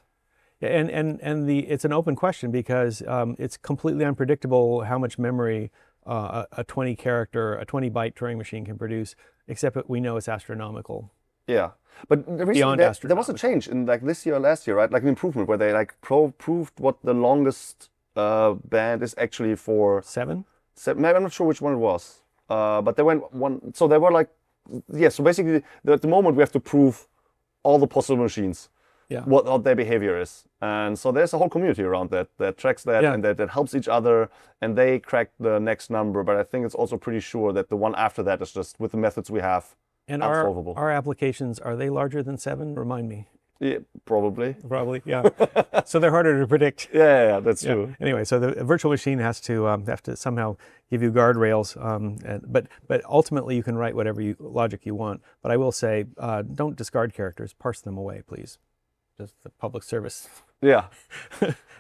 Yeah, and it's an open question because it's completely unpredictable how much memory a 20 byte Turing machine can produce, except that we know it's astronomical. Yeah, but recently Beyond there was a change in like this year or last year, right? Like an improvement where they like proved what the longest band is actually for. 7? Maybe I'm not sure which one it was, but they went one. So they were like, yeah. So basically, at the moment we have to prove all the possible machines. Yeah. What their behavior is. And so there's a whole community around that tracks that and that helps each other, and they crack the next number. But I think it's also pretty sure that the one after that is just, with the methods we have, And unsolvable. our applications, are they larger than 7? Remind me. Yeah, probably. Probably, yeah. So they're harder to predict. Yeah, that's true. Anyway, so the virtual machine has to somehow give you guardrails, but ultimately you can write whatever logic you want. But I will say, don't discard characters. Parse them away, please. Just the public service. Yeah.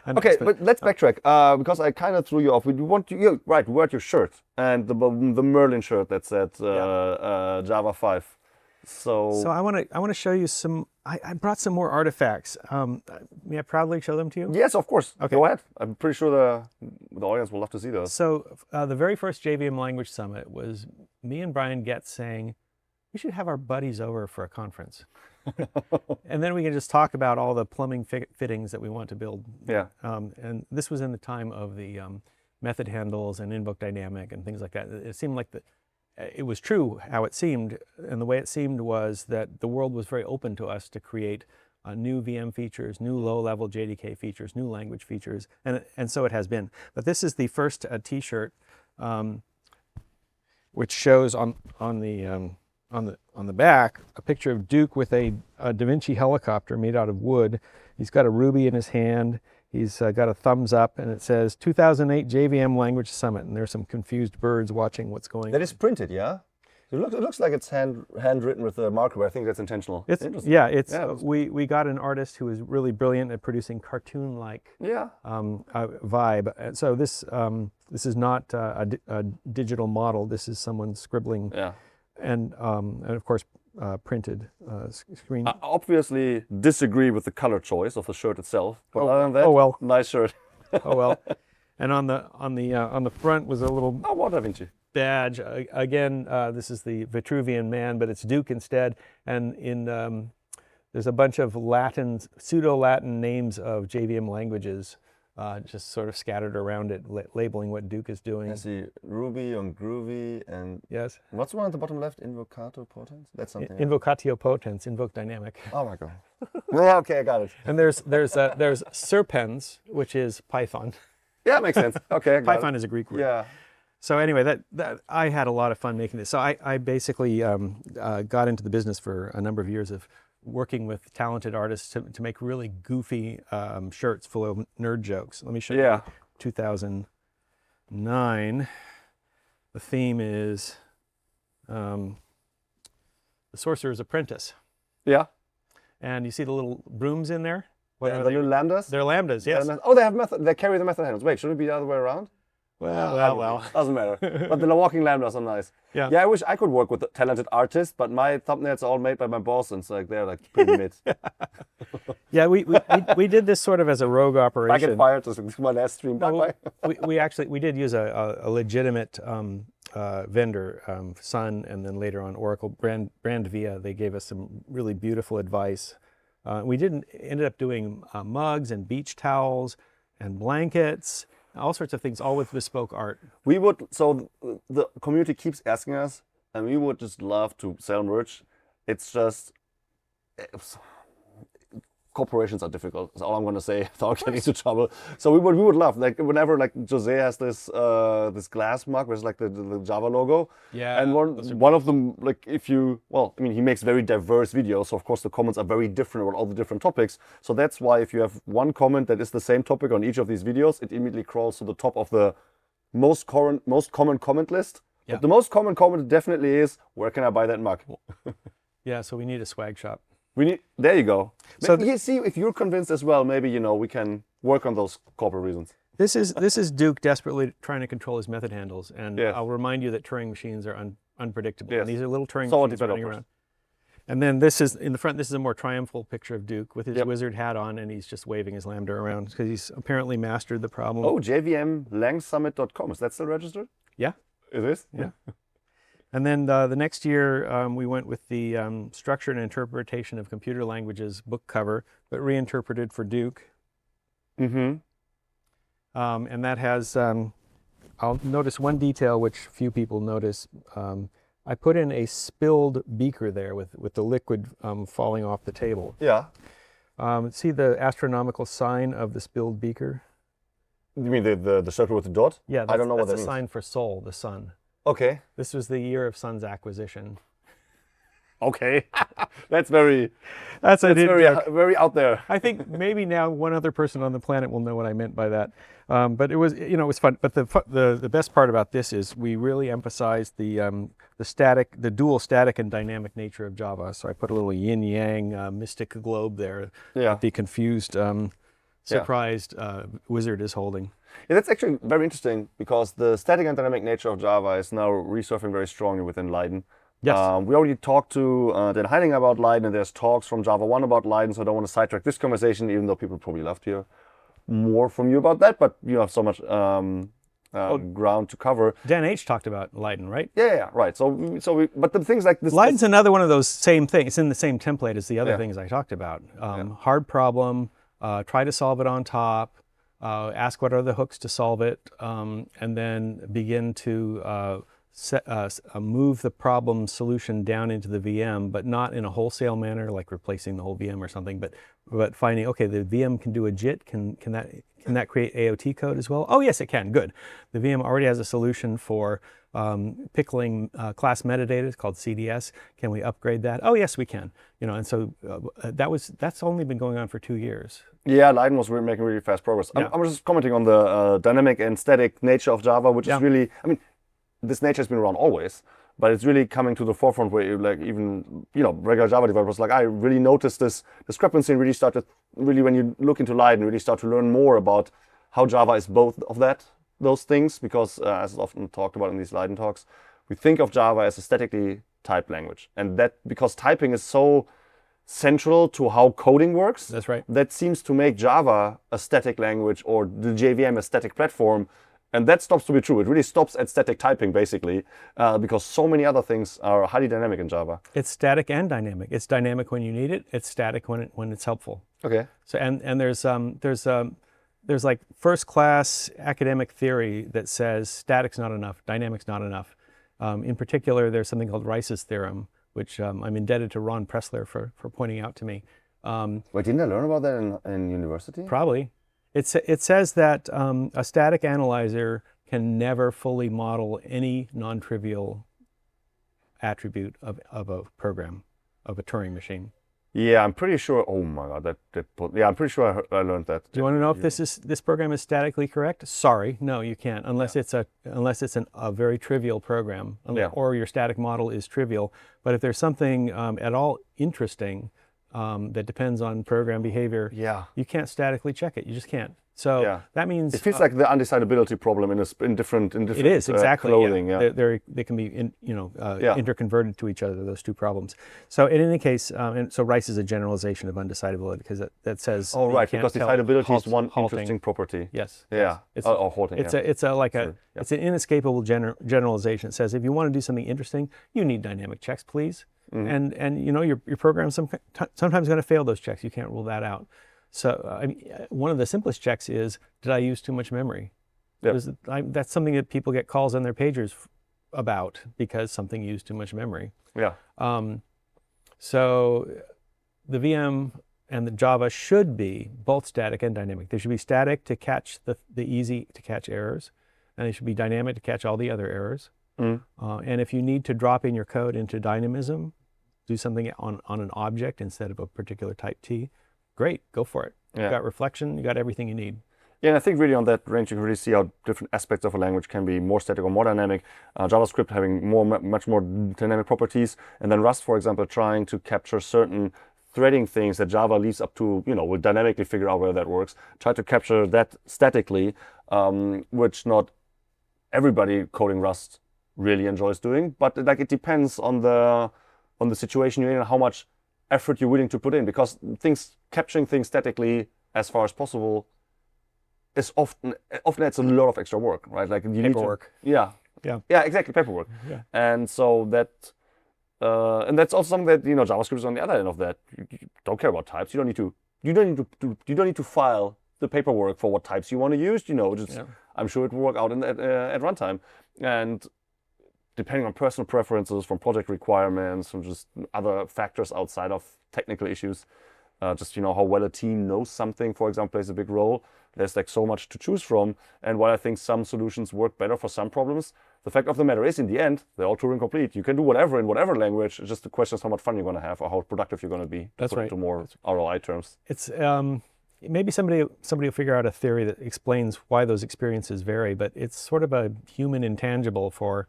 Okay, but let's backtrack because I kind of threw you off. We want you wear your shirt and the Merlin shirt that said Java 5. So I want to show you some. I brought some more artifacts. May I proudly show them to you? yes, of course. Okay. Go ahead. I'm pretty sure the audience will love to see those. So the very first JVM Language Summit was me and Brian Getz saying, we should have our buddies over for a conference. And then we can just talk about all the plumbing fittings that we want to build. Yeah. And this was in the time of the method handles and invoke dynamic and things like that. It seemed like it was true how it seemed, and the way it seemed was that the world was very open to us to create new VM features, new low-level JDK features, new language features, and so it has been. But this is the first T-shirt, which shows on the back a picture of Duke with a Da Vinci helicopter made out of wood. He's got a ruby in his hand. He's got a thumbs up, and it says 2008 JVM Language Summit. And there's some confused birds watching what's going on. That is printed, yeah? It looks like it's handwritten with a marker, but I think that's intentional. It's interesting. yeah. It's we got an artist who is really brilliant at producing cartoon-like vibe. And so this is not a digital model. This is someone scribbling. Yeah. And of course printed screen. I obviously disagree with the color choice of the shirt itself, but other than that, nice shirt. Oh well. And on the front was a little what Da Vinci badge. Again, this is the Vitruvian Man, but it's Duke instead. And there's a bunch of pseudo-Latin names of JVM languages just sort of scattered around it, labeling what Duke is doing. I see Ruby on Groovy and yes. What's the one at the bottom left? Invocato potens? That's something. Invocatio potens, invoke dynamic. Oh my god. Yeah, okay, I got it. And there's Serpens, which is Python. Yeah, makes sense. Okay, I got Python is a Greek word. Yeah. So anyway, that I had a lot of fun making this. So I basically got into the business for a number of years of working with talented artists to make really goofy shirts full of nerd jokes. Let me show you 2009. The theme is The Sorcerer's Apprentice. Yeah. And you see the little brooms in there? What the are they? little lambdas? They're lambdas, yes. Oh, they have they carry the method handles. Wait, shouldn't it be the other way around? Well. Doesn't matter. But the walking lambdas are nice. Yeah. Yeah, I wish I could work with talented artists, but my thumbnails are all made by my boss, and so they're like pretty mid. Yeah, we did this sort of as a rogue operation. I get fired. This is my last stream. No, we did use a legitimate vendor, Sun, and then later on Oracle brand Via. They gave us some really beautiful advice. We ended up doing mugs and beach towels and blankets, all sorts of things, all with bespoke art. So the community keeps asking us, and we would just love to sell merch. It's just corporations are difficult. That's all I'm going to say without getting into trouble. So we would love, like, whenever like Jose has this this glass mug with like the Java logo. Yeah. And one of them, like, he makes very diverse videos. So of course the comments are very different about all the different topics. So that's why if you have one comment that is the same topic on each of these videos, it immediately crawls to the top of the most common comment list. Yeah. But the most common comment definitely is, where can I buy that mug? Yeah, so we need a swag shop. There you go. So you see, if you're convinced as well, maybe we can work on those corporate reasons. This is Duke desperately trying to control his method handles, and Yes. I'll remind you that Turing machines are unpredictable. Yes. And these are little Turing So are machines running developers. around. And then this is in the front. This is a more triumphal picture of Duke with his Yep. wizard hat on, and he's just waving his lambda around because he's apparently mastered the problem. Oh, jvmlangsummit.com. Is that still registered? Yeah. It is? Yeah. And then the next year, we went with the Structure and Interpretation of Computer Languages book cover, but reinterpreted for Duke. Mm-hmm. And that has, I'll notice one detail which few people notice. I put in a spilled beaker there with the liquid falling off the table. Yeah. See the astronomical sign of the spilled beaker? You mean the circle with the dot? Yeah, I don't know what that's that a means. sign for Sol, the sun. Okay. This was the year of Sun's acquisition. Okay. That's very very out there. I think maybe now one other person on the planet will know what I meant by that. But it was, it was fun. But the best part about this is we really emphasized the dual static and dynamic nature of Java. So I put a little yin yang mystic globe there. Yeah. That the confused, surprised wizard is holding. Yeah, that's actually very interesting because the static and dynamic nature of Java is now resurfing very strongly within Leiden. Yes. We already talked to Dan Heining about Leiden, and there's talks from JavaOne about Leiden, so I don't want to sidetrack this conversation, even though people probably love to hear more from you about that, but you have so much ground to cover. Dan H. talked about Leiden, right? Yeah, right. But the things like this... Leiden's another one of those same things. It's in the same template as the other Yeah. things I talked about. Hard problem, try to solve it on top, ask what are the hooks to solve it, and then begin to move the problem solution down into the VM, but not in a wholesale manner, like replacing the whole VM or something, but finding, okay, the VM can do a JIT, can that create AOT code as well? Oh yes, it can, good. The VM already has a solution for pickling class metadata, it's called CDS. Can we upgrade that? Oh yes, we can. And so that's only been going on for 2 years. Yeah, Leiden was making really fast progress. Yeah. I'm just commenting on the dynamic and static nature of Java, which is really, this nature has been around always, but it's really coming to the forefront where regular Java developers, I really noticed this discrepancy and really when you look into Leiden, really start to learn more about how Java is both of those things, because as is often talked about in these Leiden talks, we think of Java as a statically typed language. And that because typing is so central to how coding works. That's right. That seems to make Java a static language or the JVM a static platform. And that stops to be true. It really stops at static typing, basically, because so many other things are highly dynamic in Java. It's static and dynamic. It's dynamic when you need it. It's static when it's helpful. Okay. So and there's like first class academic theory that says static's not enough, dynamic's not enough. In particular, there's something called Rice's theorem, which I'm indebted to Ron Pressler for pointing out to me. Wait, didn't I learn about that in university? Probably. It says that a static analyzer can never fully model any non-trivial attribute of a program, of a Turing machine. Yeah, I'm pretty sure. Oh my God, I'm pretty sure I learned that. Do you want to know if this program is statically correct? Sorry, no, you can't, unless it's a very trivial program, or your static model is trivial. But if there's something at all interesting that depends on program behavior, you can't statically check it. You just can't. So that means it feels like the undecidability problem in different it is exactly clothing. Yeah. They can be interconverted to each other, those two problems. So in any case, and so Rice is a generalization of undecidability because that says because decidability is one interesting property. Yes. Yeah. Or halting. It's it's an inescapable generalization. It says if you want to do something interesting, you need dynamic checks, please. And your program sometimes going to fail those checks. You can't rule that out. So one of the simplest checks is, did I use too much memory? Yep. That's something that people get calls on their pagers about because something used too much memory. Yeah. So the VM and the Java should be both static and dynamic. They should be static to catch the easy to catch errors, and they should be dynamic to catch all the other errors. And if you need to drop in your code into dynamism, do something on an object instead of a particular type T, great, go for it. Yeah. You got reflection, you got everything you need. Yeah, and I think really on that range, you can really see how different aspects of a language can be more static or more dynamic. JavaScript having much more dynamic properties, and then Rust, for example, trying to capture certain threading things that Java leaves up to, will dynamically figure out whether that works. Try to capture that statically, which not everybody coding Rust really enjoys doing, but it depends on the situation you're in and how much effort you're willing to put in, because capturing things statically as far as possible is often it's a lot of extra work, right? Like you paperwork. Need to, yeah, exactly, paperwork. Yeah. And so and that's also something that JavaScript is on the other end of that. You don't care about types. You don't need to file the paperwork for what types you want to use. I'm sure it will work out at runtime, and depending on personal preferences, from project requirements, from just other factors outside of technical issues, how well a team knows something, for example, plays a big role. There's so much to choose from. And while I think some solutions work better for some problems, the fact of the matter is, in the end, they're all Turing complete. You can do whatever in whatever language. It's just the question is how much fun you're going to have or how productive you're going to be. That's right. Into more ROI terms. It's maybe somebody will figure out a theory that explains why those experiences vary, but it's sort of a human intangible for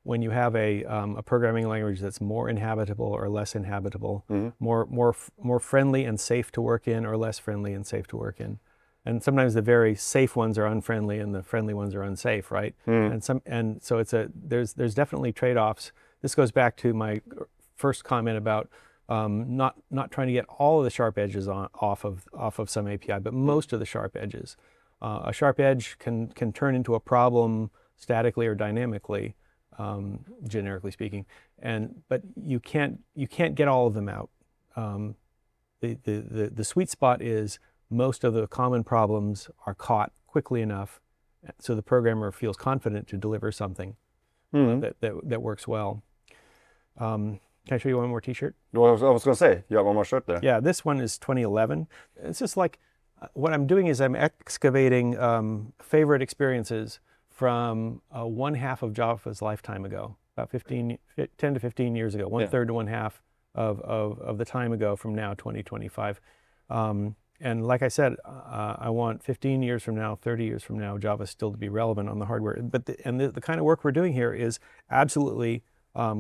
when you have a programming language that's more inhabitable or less inhabitable, more friendly and safe to work in or less friendly and safe to work in. And sometimes the very safe ones are unfriendly and the friendly ones are unsafe, right? And so there's definitely trade-offs. This goes back to my first comment about not trying to get all of the sharp edges off of some API, but most of the sharp edges. A sharp edge can turn into a problem statically or dynamically, generically speaking, but you can't get all of them out. The sweet spot is most of the common problems are caught quickly enough so the programmer feels confident to deliver something that works well. Can I show you one more t-shirt? Well, I was going to say, you have one more shirt there. Yeah, this one is 2011. It's just like, what I'm doing is I'm excavating favorite experiences from one half of Java's lifetime ago, about 10 to 15 years ago, one third to one half of the time ago from now, 2025. And like I said, I want 15 years from now, 30 years from now, Java still to be relevant on the hardware. But the kind of work we're doing here is absolutely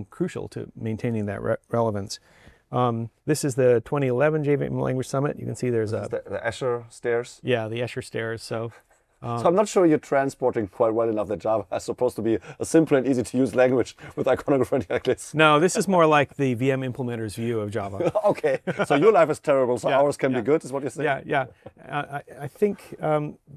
crucial to maintaining that relevance. This is the 2011 JVM Language Summit. You can see there's the Escher stairs. Yeah, the Escher stairs. So I'm not sure you're transporting quite well enough that Java is supposed to be a simple and easy to use language with iconography like this. No, this is more like the VM implementer's view of Java. Okay, so your life is terrible, so ours can be good, is what you're saying? Yeah. I think...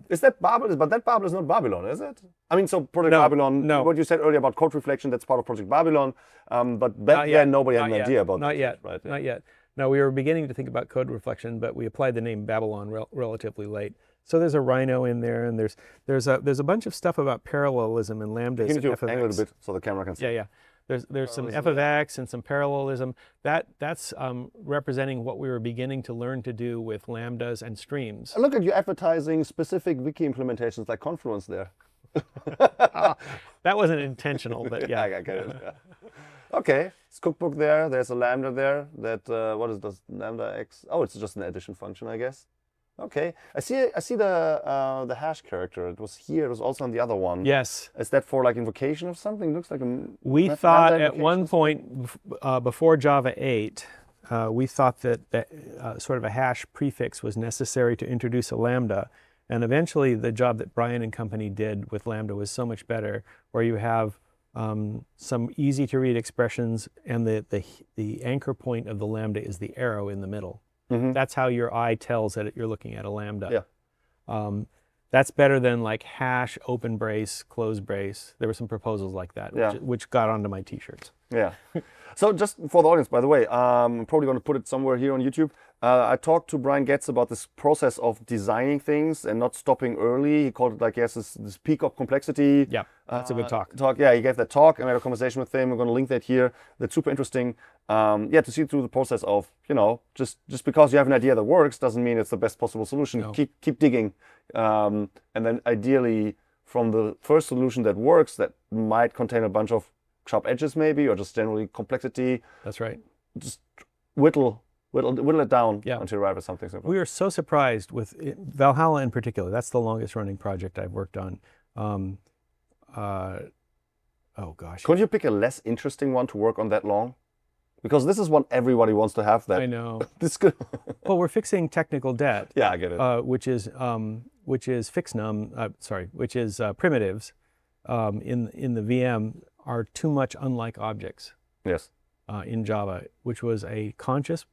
is that Babylon? But that Babylon is not Babylon, is it? I mean, so Project Babylon, what you said earlier about code reflection, that's part of Project Babylon, but back then nobody had an idea about that. Not yet, right? Yeah. Not yet. No, we were beginning to think about code reflection, but we applied the name Babylon relatively late. So there's a Rhino in there, and there's a bunch of stuff about parallelism and lambdas. You need to angle it a bit so the camera can see. Yeah. There's some f of x and some parallelism. That's representing what we were beginning to learn to do with lambdas and streams. Look at you advertising specific wiki implementations like Confluence there. That wasn't intentional, but yeah. I get it. Yeah. Okay, it's cookbook there. There's a lambda there. That what is this lambda x? Oh, it's just an addition function, I guess. Okay, I see the hash character. It was here. It was also on the other one. Yes. Is that for like invocation of something? It looks like a. We thought at one point before Java 8, we thought that sort of a hash prefix was necessary to introduce a lambda, And eventually the job that Brian and company did with Lambda was so much better, where you have some easy to read expressions, and the anchor point of the Lambda is the arrow in the middle. That's how your eye tells that you're looking at a Lambda. Yeah. That's better than like hash, open brace, close brace. There were some proposals like that, which got onto my t-shirts. Yeah. So just for the audience, by the way, I'm probably going to put it somewhere here on YouTube. I talked to Brian Getz about this process of designing things and not stopping early. He called it like, yes, this peak of complexity. Yeah, that's a good talk. Yeah, he gave that talk, and I had a conversation with him. We're going to link that here. That's super interesting. To see through the process of, just because you have an idea that works doesn't mean it's the best possible solution. No. Keep digging. And then ideally, from the first solution that works, that might contain a bunch of sharp edges maybe, or just generally complexity. That's right. Just whittle it down Yeah. until you arrive at something simple. We were so surprised with Valhalla in particular. That's the longest running project I've worked on. Oh gosh. Couldn't you pick a less interesting one to work on that long? Because this is one everybody wants to have. That I know. This could. Well, we're fixing technical debt. Yeah, I get it. Which is fixnum. Which is primitives in the VM are too much unlike objects. Yes. In Java, which was a conscious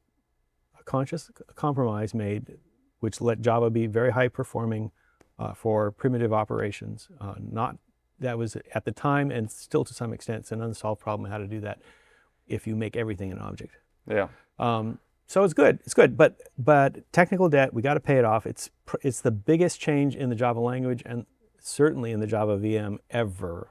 compromise made, which let Java be very high performing for primitive operations. That was at the time, and still to some extent, it's an unsolved problem how to do that if you make everything an object. Yeah. So it's good. It's good. But technical debt, we got to pay it off. It's the biggest change in the Java language, and certainly in the Java VM ever.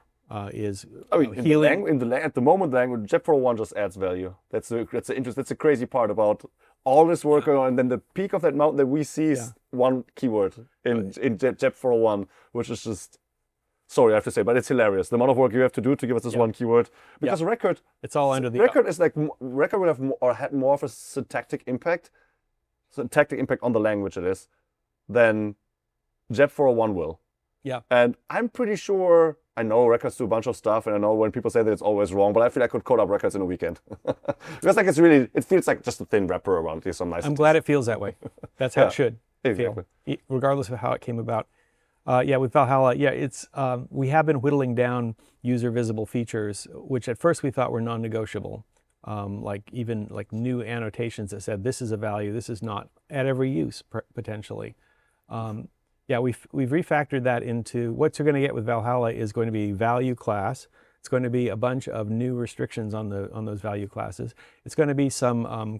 Is healing. At the moment, the language JEP401 just adds value. That's the crazy part about all this work going on, and then the peak of that mountain that we see is one keyword in JEP401, which is just, sorry, I have to say, but it's hilarious. The amount of work you have to do to give us this one keyword, because record, it's all under the record is like record would have had more of a syntactic impact on the language it is than JEP401 will. Yeah. And I'm pretty sure, I know records do a bunch of stuff, and I know when people say that it's always wrong, but I feel I could code up records in a weekend. Because it feels like just a thin wrapper around these some nice. I'm glad it feels that way. That's how it should exactly. feel, regardless of how it came about. With Valhalla, it's we have been whittling down user visible features, which at first we thought were non-negotiable. Like new annotations that said this is a value, this is not, at every use potentially. We've refactored that into what you're going to get with Valhalla is going to be value class. It's going to be a bunch of new restrictions on those value classes. It's going to be some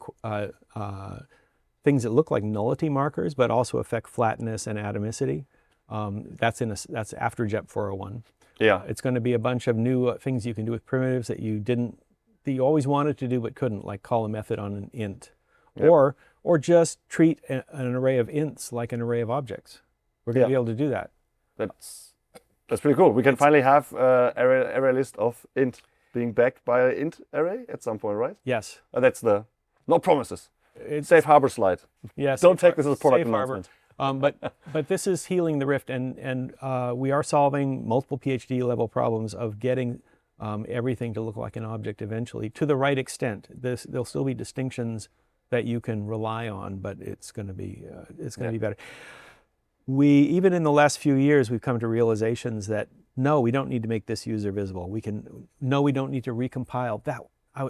things that look like nullity markers, but also affect flatness and atomicity. That's after JEP401. Yeah. It's going to be a bunch of new things you can do with primitives that you always wanted to do but couldn't, like call a method on an int, or just treat an array of ints like an array of objects. We're going to be able to do that. That's pretty cool. We can finally have array list of int being backed by an int array at some point, right? Yes. That's no promises. Safe harbor slide. Yes. Don't take this as a product announcement. But this is healing the rift, and we are solving multiple PhD level problems of getting everything to look like an object eventually to the right extent. There'll still be distinctions that you can rely on, but it's going to be be better. Even in the last few years, we've come to realizations that no, we don't need to make this user visible. We don't need to recompile that.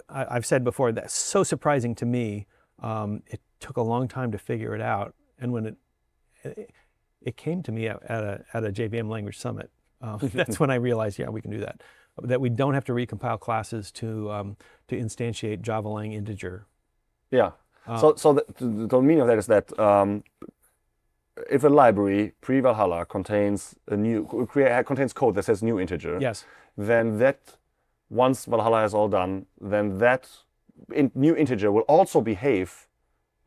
I've said before, that's so surprising to me. It took a long time to figure it out, and when it came to me at a JVM language summit, that's when I realized, we can do that. That we don't have to recompile classes to instantiate Java lang integer. Yeah. So the meaning of that is that if a library pre-Valhalla contains code that says new integer, yes, then that once Valhalla is all done, then that new integer will also behave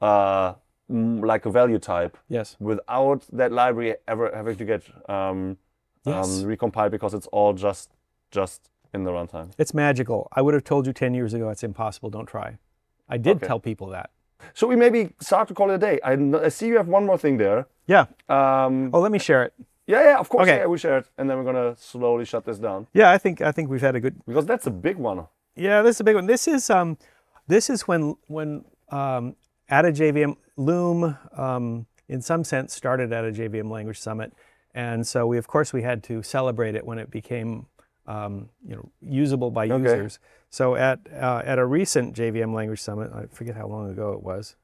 like a value type. Yes. Without that library ever having to get recompiled, because it's all just in the runtime. It's magical. I would have told you 10 years ago it's impossible. Don't try. I did tell people that. Should we maybe start to call it a day? I see you have one more thing there. Yeah. Let me share it. Yeah, of course. Okay. Yeah, we share it, and then we're gonna slowly shut this down. Yeah, I think we've had a good. Because that's a big one. Yeah, this is a big one. This is when at a JVM Loom in some sense, started at a JVM Language Summit. And so we had to celebrate it when it became usable by users. So at a recent JVM Language Summit, I forget how long ago it was,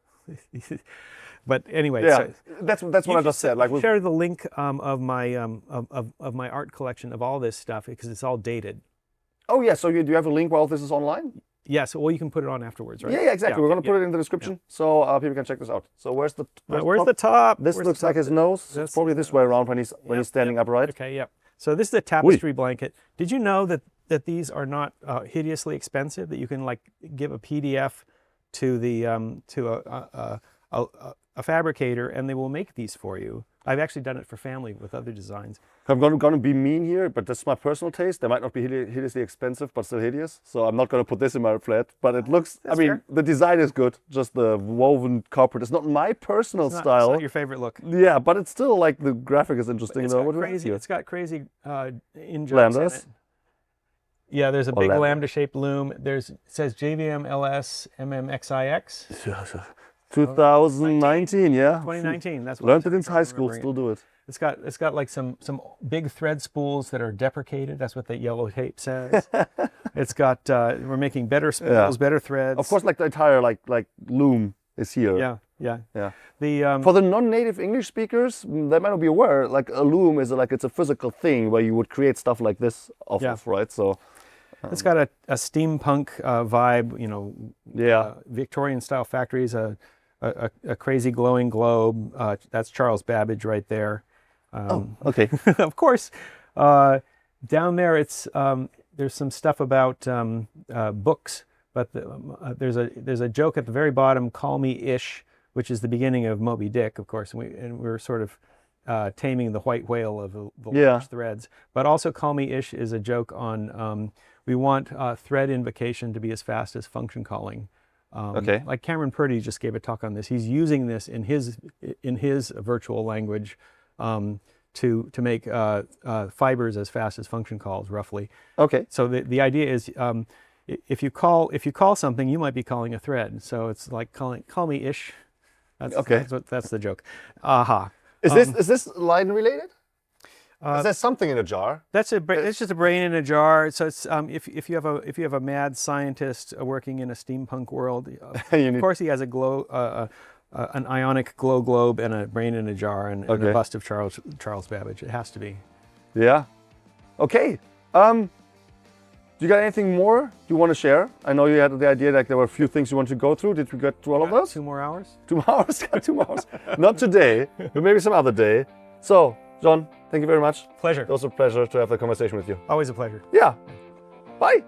but anyway, so that's what I just said. Like, share the link of my art collection of all this stuff because it's all dated. Oh yeah, so do you have a link while this is online? Yes, well you can put it on afterwards, right? Yeah, exactly. We're going to put it in the description so people can check this out. So where's the top? This looks like his nose. It's probably this way around when he's standing upright. Okay, yep. So this is a tapestry blanket. Did you know that these are not hideously expensive? That you can like give a PDF to the a fabricator and they will make these for you. I've actually done it for family with other designs. I'm going to be mean here, but that's my personal taste. They might not be hideously expensive, but still hideous. So I'm not going to put this in my flat. But it looks, fair. The design is good. Just the woven carpet. It's not my personal style. It's not your favorite look. Yeah, but it's still like the graphic is interesting. It's got crazy in-jokes lambdas. in it. Yeah, there's a big lambda-shaped loom. It says JVM LS MMXIX. 2019, yeah. 2019. That's what learned it in high school. Still do it. It's got like some big thread spools that are deprecated. That's what the yellow tape says. It's got we're making better spools, better threads. Of course, like the entire like loom is here. Yeah. The for the non-native English speakers, they might not be aware. Like a loom is it's a physical thing where you would create stuff like this off of, right? So. It's got a steampunk vibe, Victorian style factories, a crazy glowing globe. That's Charles Babbage right there. Okay. Of course, down there there's some stuff about books, but there's a joke at the very bottom, "Call me Ish," which is the beginning of Moby Dick, of course, and we're sort of taming the white whale of the large threads. But also, "Call me Ish" is a joke on we want thread invocation to be as fast as function calling. Like Cameron Purdy just gave a talk on this. He's using this in his virtual language to make fibers as fast as function calls, roughly. Okay. So the idea is if you call something, you might be calling a thread. So it's like call me Ish. That's the joke. Aha. Is this line related? Is there something in a jar? It's just a brain in a jar. So it's if you have a mad scientist working in a steampunk world, of course he has an ionic glow globe and a brain in a jar and a bust of Charles Babbage. It has to be. Yeah. Okay. Do you got anything more you want to share? I know you had the idea that there were a few things you want to go through. Did we get through all of those? 2 more hours. 2 more hours. Got 2 more hours. Not today, but maybe some other day. So, John, thank you very much. Pleasure. It was a pleasure to have the conversation with you. Always a pleasure. Yeah. Bye.